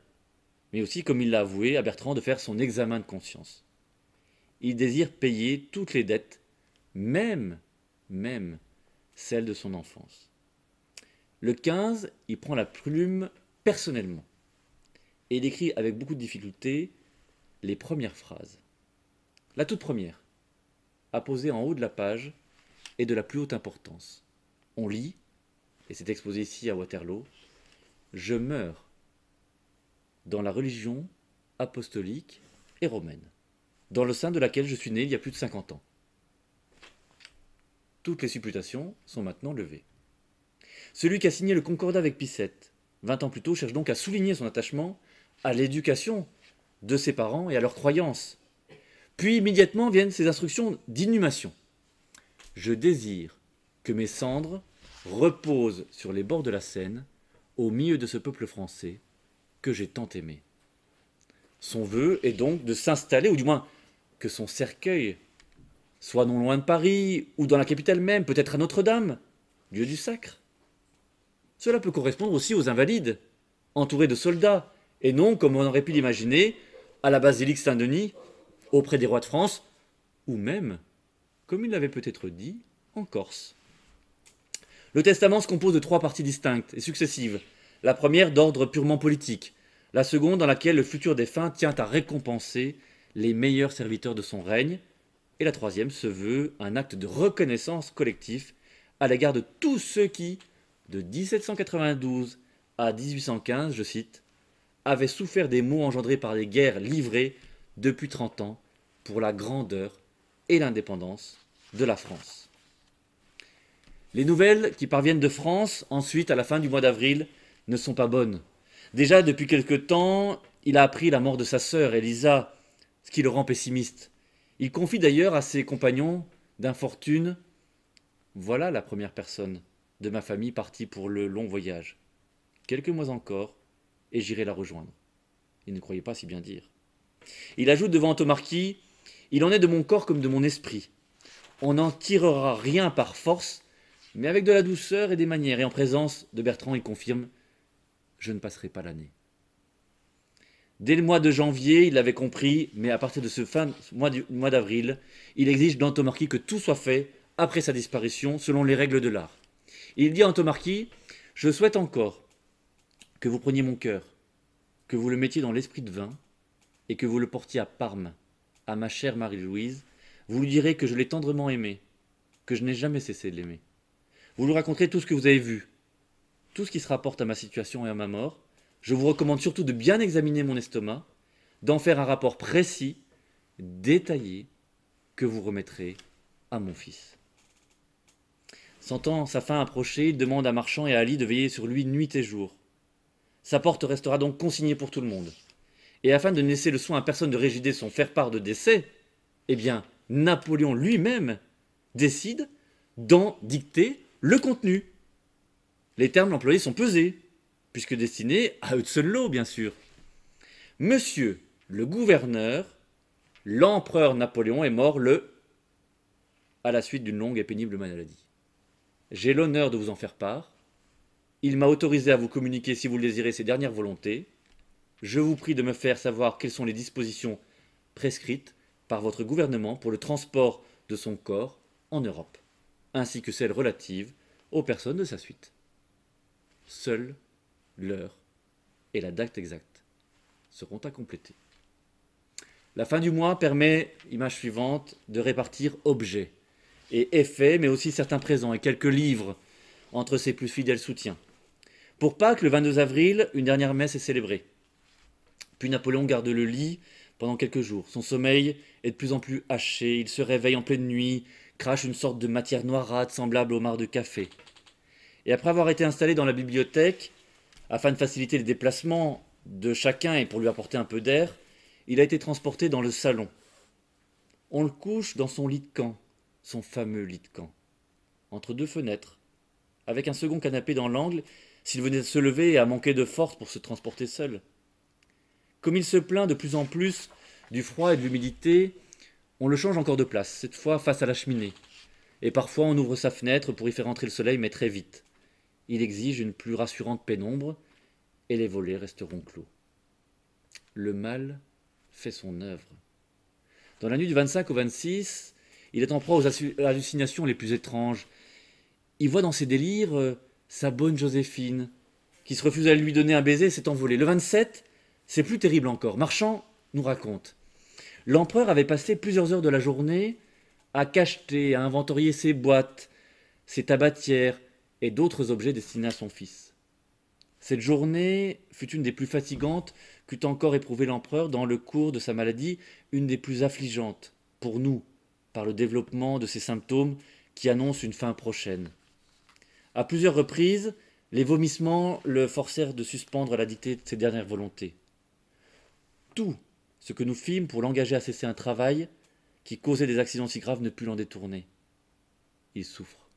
mais aussi, comme il l'a avoué à Bertrand, de faire son examen de conscience. Il désire payer toutes les dettes, même celles de son enfance. Le 15, il prend la plume personnellement et il écrit avec beaucoup de difficulté les premières phrases. La toute première, apposée en haut de la page, est de la plus haute importance. On lit, et c'est exposé ici à Waterloo, « Je meurs dans la religion apostolique et romaine, dans le sein de laquelle je suis né il y a plus de 50 ans. » Toutes les supputations sont maintenant levées. Celui qui a signé le concordat avec Pie 20 ans plus tôt, cherche donc à souligner son attachement à l'éducation de ses parents et à leurs croyances. Puis immédiatement viennent ses instructions d'inhumation. « Je désire que mes cendres reposent sur les bords de la Seine, au milieu de ce peuple français que j'ai tant aimé. » Son vœu est donc de s'installer, ou du moins que son cercueil soit non loin de Paris, ou dans la capitale même, peut-être à Notre-Dame, lieu du sacre. Cela peut correspondre aussi aux invalides, entourés de soldats, et non, comme on aurait pu l'imaginer, à la basilique Saint-Denis, auprès des rois de France, ou même, comme il l'avait peut-être dit, en Corse. Le testament se compose de 3 parties distinctes et successives. La première d'ordre purement politique, la seconde dans laquelle le futur défunt tient à récompenser les meilleurs serviteurs de son règne, et la troisième se veut un acte de reconnaissance collectif à l'égard de tous ceux qui, de 1792 à 1815, je cite, avaient souffert des maux engendrés par les guerres livrées depuis 30 ans pour la grandeur et l'indépendance de la France. Les nouvelles qui parviennent de France, ensuite, à la fin du mois d'avril, ne sont pas bonnes. Déjà, depuis quelque temps, il a appris la mort de sa sœur, Elisa, ce qui le rend pessimiste. Il confie d'ailleurs à ses compagnons d'infortune « Voilà la première personne de ma famille partie pour le long voyage. Quelques mois encore, et j'irai la rejoindre. » Il ne croyait pas si bien dire. Il ajoute devant au marquis « Il en est de mon corps comme de mon esprit. On n'en tirera rien par force mais avec de la douceur et des manières. Et en présence de Bertrand, il confirme « Je ne passerai pas l'année ». Dès le mois de janvier, il l'avait compris, mais à partir de ce mois d'avril, il exige d'Antomarchi que tout soit fait après sa disparition, selon les règles de l'art. Il dit à Antomarchi « Je souhaite encore que vous preniez mon cœur, que vous le mettiez dans l'esprit de vin, et que vous le portiez à Parme, à ma chère Marie-Louise. Vous lui direz que je l'ai tendrement aimé, que je n'ai jamais cessé de l'aimer. Vous lui raconterez tout ce que vous avez vu, tout ce qui se rapporte à ma situation et à ma mort. Je vous recommande surtout de bien examiner mon estomac, d'en faire un rapport précis, détaillé, que vous remettrez à mon fils. » Sentant sa fin approcher, il demande à Marchand et à Ali de veiller sur lui nuit et jour. Sa porte restera donc consignée pour tout le monde. Et afin de ne laisser le soin à personne de régider son faire-part de décès, eh bien, Napoléon lui-même décide d'en dicter le contenu. Les termes employés sont pesés, puisque destinés à Hudson-Lowe, bien sûr. Monsieur le gouverneur, l'empereur Napoléon est mort à la suite d'une longue et pénible maladie. J'ai l'honneur de vous en faire part. Il m'a autorisé à vous communiquer, si vous le désirez, ses dernières volontés. Je vous prie de me faire savoir quelles sont les dispositions prescrites par votre gouvernement pour le transport de son corps en Europe, ainsi que celles relatives aux personnes de sa suite. Seule l'heure et la date exacte seront à compléter. La fin du mois permet, image suivante, de répartir objets et effets, mais aussi certains présents et quelques livres entre ses plus fidèles soutiens. Pour Pâques, le 22 avril, une dernière messe est célébrée. Puis Napoléon garde le lit pendant quelques jours. Son sommeil est de plus en plus haché, il se réveille en pleine nuit, crache une sorte de matière noirâtre semblable au marc de café. Et après avoir été installé dans la bibliothèque, afin de faciliter les déplacements de chacun et pour lui apporter un peu d'air, il a été transporté dans le salon. On le couche dans son lit de camp, son fameux lit de camp, entre deux fenêtres, avec un second canapé dans l'angle, s'il venait de se lever et à manquer de force pour se transporter seul. Comme il se plaint de plus en plus du froid et de l'humidité, on le change encore de place, cette fois face à la cheminée. Et parfois on ouvre sa fenêtre pour y faire entrer le soleil, mais très vite. Il exige une plus rassurante pénombre, et les volets resteront clos. Le mal fait son œuvre. Dans la nuit du 25 au 26, il est en proie aux hallucinations les plus étranges. Il voit dans ses délires sa bonne Joséphine, qui se refuse à lui donner un baiser et s'est envolée. Le 27, c'est plus terrible encore. Marchand nous raconte. L'empereur avait passé plusieurs heures de la journée à cacheter, à inventorier ses boîtes, ses tabatières et d'autres objets destinés à son fils. Cette journée fut une des plus fatigantes qu'eût encore éprouvé l'empereur dans le cours de sa maladie, une des plus affligeantes, pour nous, par le développement de ces symptômes qui annoncent une fin prochaine. À plusieurs reprises, les vomissements le forcèrent de suspendre la dictée de ses dernières volontés. Tout ce que nous fîmes pour l'engager à cesser un travail qui causait des accidents si graves ne put l'en détourner. Il souffre.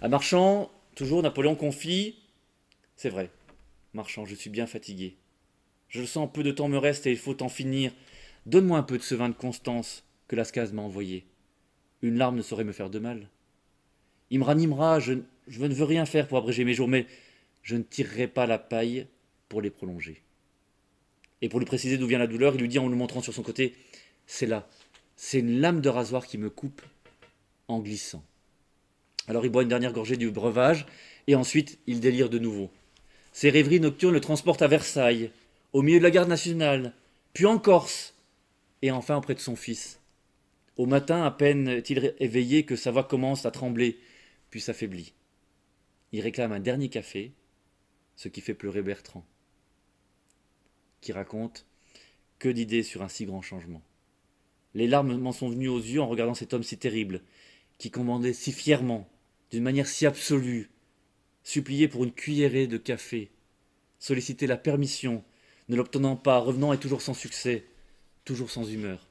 À Marchand, toujours Napoléon confie « C'est vrai, Marchand, je suis bien fatigué. Je le sens, peu de temps me reste et il faut en finir. Donne-moi un peu de ce vin de Constance que Lascaz m'a envoyé. Une larme ne saurait me faire de mal. Il me ranimera, je ne veux rien faire pour abréger mes jours, mais je ne tirerai pas la paille pour les prolonger. » Et pour lui préciser d'où vient la douleur, il lui dit en le montrant sur son côté « C'est là, c'est une lame de rasoir qui me coupe en glissant. » Alors il boit une dernière gorgée du breuvage, et ensuite il délire de nouveau. Ses rêveries nocturnes le transportent à Versailles, au milieu de la garde nationale, puis en Corse, et enfin auprès de son fils. Au matin, à peine est-il éveillé que sa voix commence à trembler, puis s'affaiblit. Il réclame un dernier café, ce qui fait pleurer Bertrand, qui raconte « Que d'idées sur un si grand changement. Les larmes m'en sont venues aux yeux en regardant cet homme si terrible, qui commandait si fièrement, d'une manière si absolue, suppliait pour une cuillerée de café, sollicitait la permission, ne l'obtenant pas, revenant et toujours sans succès, toujours sans humeur.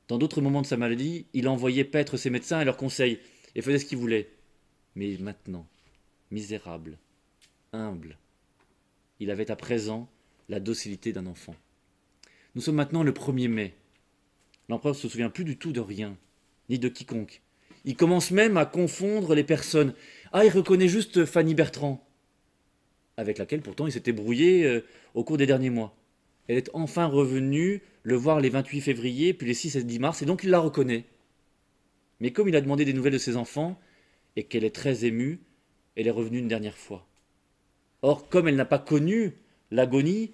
Dans d'autres moments de sa maladie, il envoyait paître ses médecins et leurs conseils, et faisait ce qu'il voulait. Mais maintenant, misérable, humble, il avait à présent la docilité d'un enfant. Nous sommes maintenant le 1er mai. L'empereur ne se souvient plus du tout de rien, ni de quiconque. Il commence même à confondre les personnes. Ah, il reconnaît juste Fanny Bertrand, avec laquelle pourtant il s'était brouillé au cours des derniers mois. Elle est enfin revenue le voir les 28 février, puis les 6 et 10 mars, et donc il la reconnaît. Mais comme il a demandé des nouvelles de ses enfants, et qu'elle est très émue, elle est revenue une dernière fois. Or, comme elle n'a pas connu l'agonie,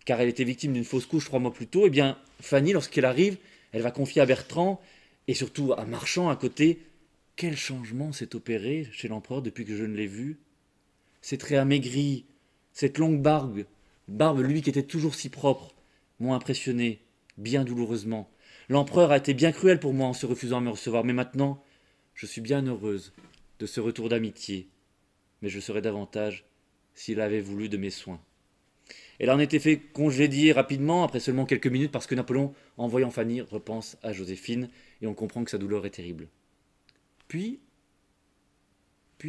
car elle était victime d'une fausse couche 3 mois plus tôt, eh bien, Fanny, lorsqu'elle arrive, elle va confier à Bertrand, et surtout à Marchand à côté, quel changement s'est opéré chez l'empereur depuis que je ne l'ai vu. Ses traits amaigris, cette longue barbe, lui qui était toujours si propre, m'ont impressionné, bien douloureusement. L'empereur a été bien cruel pour moi en se refusant à me recevoir, mais maintenant, je suis bien heureuse de ce retour d'amitié, mais je serais davantage s'il avait voulu de mes soins. Elle en était fait congédier rapidement, après seulement quelques minutes, parce que Napoléon, en voyant Fanny, repense à Joséphine, et on comprend que sa douleur est terrible. Puis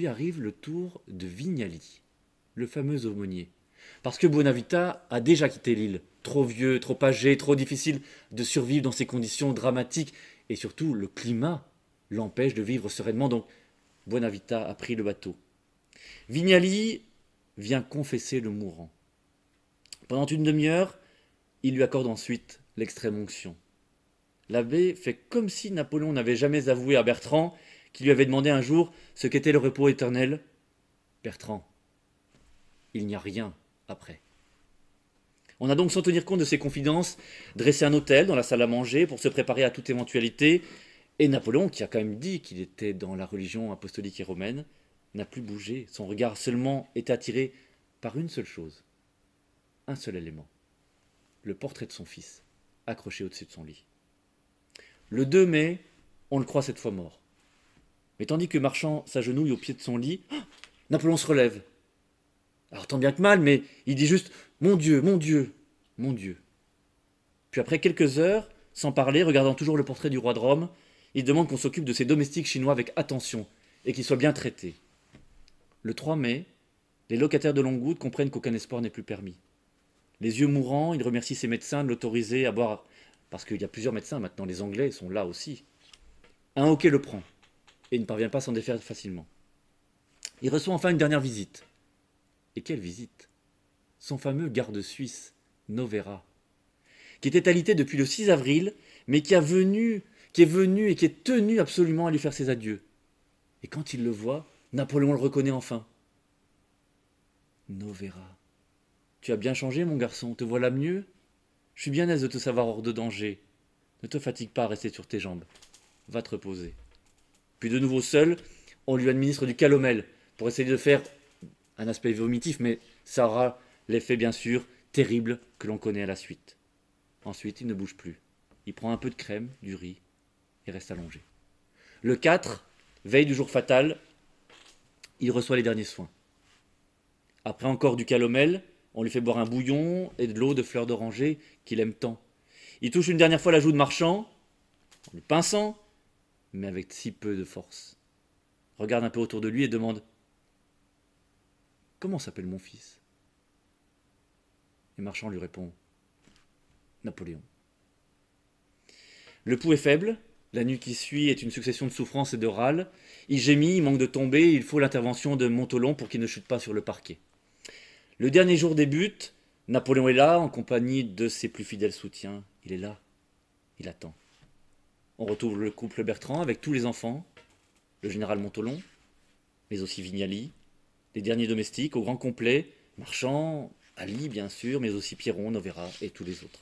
arrive le tour de Vignali, le fameux aumônier. Parce que Bonavita a déjà quitté l'île, trop vieux, trop âgé, trop difficile de survivre dans ces conditions dramatiques, et surtout le climat l'empêche de vivre sereinement, donc Bonavita a pris le bateau. Vignali vient confesser le mourant. Pendant une demi-heure, il lui accorde ensuite l'extrême onction. L'abbé fait comme si Napoléon n'avait jamais avoué à Bertrand qu'il lui avait demandé un jour ce qu'était le repos éternel. Bertrand, il n'y a rien après. On a donc, sans tenir compte de ses confidences, dressé un autel dans la salle à manger pour se préparer à toute éventualité, et Napoléon, qui a quand même dit qu'il était dans la religion apostolique et romaine, n'a plus bougé, son regard seulement est attiré par une seule chose, un seul élément, le portrait de son fils, accroché au-dessus de son lit. Le 2 mai, on le croit cette fois mort. Mais tandis que Marchand s'agenouille au pied de son lit, Napoléon se relève. Alors tant bien que mal, mais il dit juste « Mon Dieu, mon Dieu, mon Dieu ». Puis après quelques heures, sans parler, regardant toujours le portrait du roi de Rome, il demande qu'on s'occupe de ses domestiques chinois avec attention et qu'ils soient bien traités. Le 3 mai, les locataires de Longwood comprennent qu'aucun espoir n'est plus permis. Les yeux mourants, il remercie ses médecins de l'autoriser à boire, parce qu'il y a plusieurs médecins maintenant, les Anglais sont là aussi. Un hoquet le prend, et ne parvient pas à s'en défaire facilement. Il reçoit enfin une dernière visite. Et quelle visite! Son fameux garde suisse, Noverra, qui était alité depuis le 6 avril, mais qui est venu et qui est tenu absolument à lui faire ses adieux. Et quand il le voit, Napoléon le reconnaît enfin. Noverra, tu as bien changé, mon garçon, te voilà mieux? Je suis bien aise de te savoir hors de danger. Ne te fatigue pas à rester sur tes jambes. Va te reposer. Puis de nouveau seul, on lui administre du calomel pour essayer de faire un aspect vomitif, mais ça aura l'effet bien sûr terrible que l'on connaît à la suite. Ensuite, il ne bouge plus. Il prend un peu de crème, du riz, et reste allongé. Le 4, veille du jour fatal, il reçoit les derniers soins. Après encore du calomel, on lui fait boire un bouillon et de l'eau de fleurs d'oranger qu'il aime tant. Il touche une dernière fois la joue de Marchand, en lui pinçant, mais avec si peu de force. Regarde un peu autour de lui et demande « Comment s'appelle mon fils ?» Et Marchand lui répond « Napoléon ». Le pouls est faible, la nuit qui suit est une succession de souffrances et de râles. Il gémit, il manque de tomber, il faut l'intervention de Montholon pour qu'il ne chute pas sur le parquet. Le dernier jour débute, Napoléon est là, en compagnie de ses plus fidèles soutiens. Il est là, il attend. On retrouve le couple Bertrand avec tous les enfants, le général Montholon, mais aussi Vignali, les derniers domestiques au grand complet, Marchand, Ali bien sûr, mais aussi Pierron, Noverra et tous les autres.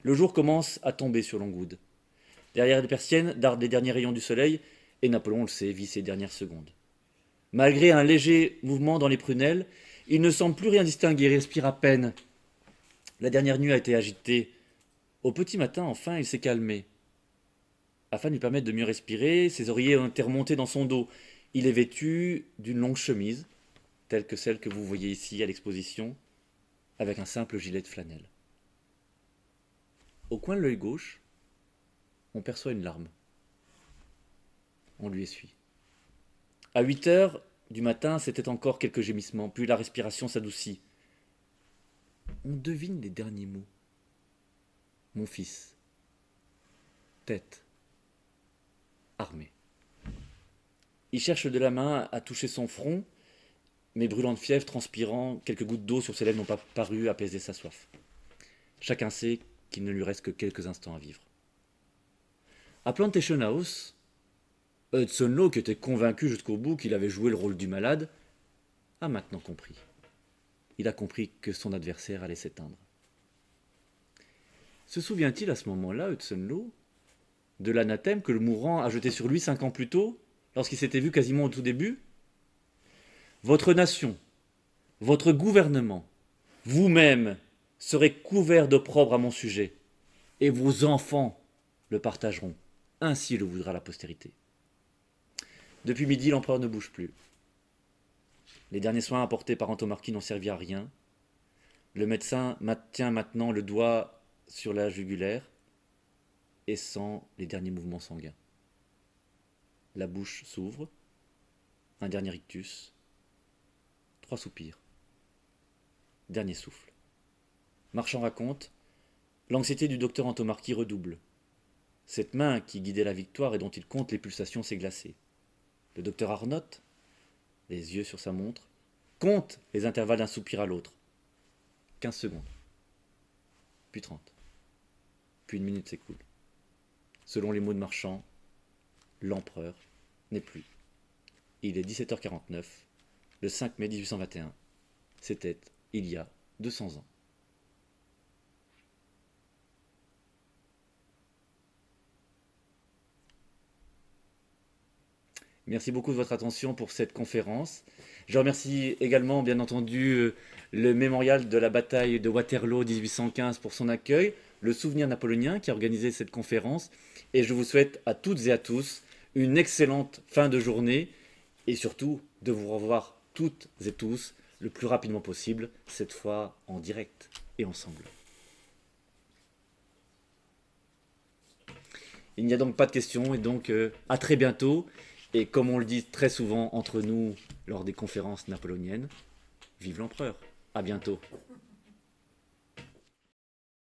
Le jour commence à tomber sur Longwood. Derrière les persiennes dardent les derniers rayons du soleil, et Napoléon le sait, vit ses dernières secondes. Malgré un léger mouvement dans les prunelles, il ne semble plus rien distinguer, il respire à peine. La dernière nuit a été agitée. Au petit matin, enfin, il s'est calmé. Afin de lui permettre de mieux respirer, ses oreillers ont été remontés dans son dos. Il est vêtu d'une longue chemise, telle que celle que vous voyez ici à l'exposition, avec un simple gilet de flanelle. Au coin de l'œil gauche, on perçoit une larme. On lui essuie. À 8 heures du matin, c'était encore quelques gémissements, puis la respiration s'adoucit. On devine les derniers mots. Mon fils. Tête. Armée. Il cherche de la main à toucher son front, mais brûlant de fièvre, transpirant, quelques gouttes d'eau sur ses lèvres n'ont pas paru apaiser sa soif. Chacun sait qu'il ne lui reste que quelques instants à vivre. À Plantation House, Hudson Law, qui était convaincu jusqu'au bout qu'il avait joué le rôle du malade, a maintenant compris. Il a compris que son adversaire allait s'éteindre. Se souvient-il à ce moment-là, Hudson Law, de l'anathème que le mourant a jeté sur lui 5 ans plus tôt, lorsqu'il s'était vu quasiment au tout début? Votre nation, votre gouvernement, vous-même serez couverts d'opprobre à mon sujet, et vos enfants le partageront. Ainsi le voudra la postérité. Depuis midi, l'empereur ne bouge plus. Les derniers soins apportés par Antomarchi n'ont servi à rien. Le médecin tient maintenant le doigt sur la jugulaire et sent les derniers mouvements sanguins. La bouche s'ouvre, un dernier ictus, 3 soupirs. Dernier souffle. Marchand raconte, l'anxiété du docteur Antomarchi redouble. Cette main qui guidait la victoire et dont il compte les pulsations s'est glacée. Le docteur Arnott, les yeux sur sa montre, compte les intervalles d'un soupir à l'autre. 15 secondes. Puis 30. Puis une minute s'écoule. Selon les mots de Marchand, l'empereur n'est plus. Il est 17h49, le 5 mai 1821. C'était il y a 200 ans. Merci beaucoup de votre attention pour cette conférence. Je remercie également, bien entendu, le mémorial de la bataille de Waterloo 1815 pour son accueil, le Souvenir napoléonien qui a organisé cette conférence, et je vous souhaite à toutes et à tous une excellente fin de journée, et surtout de vous revoir toutes et tous le plus rapidement possible, cette fois en direct et ensemble. Il n'y a donc pas de questions, et donc à très bientôt. Et comme on le dit très souvent entre nous lors des conférences napoléoniennes, vive l'empereur. À bientôt.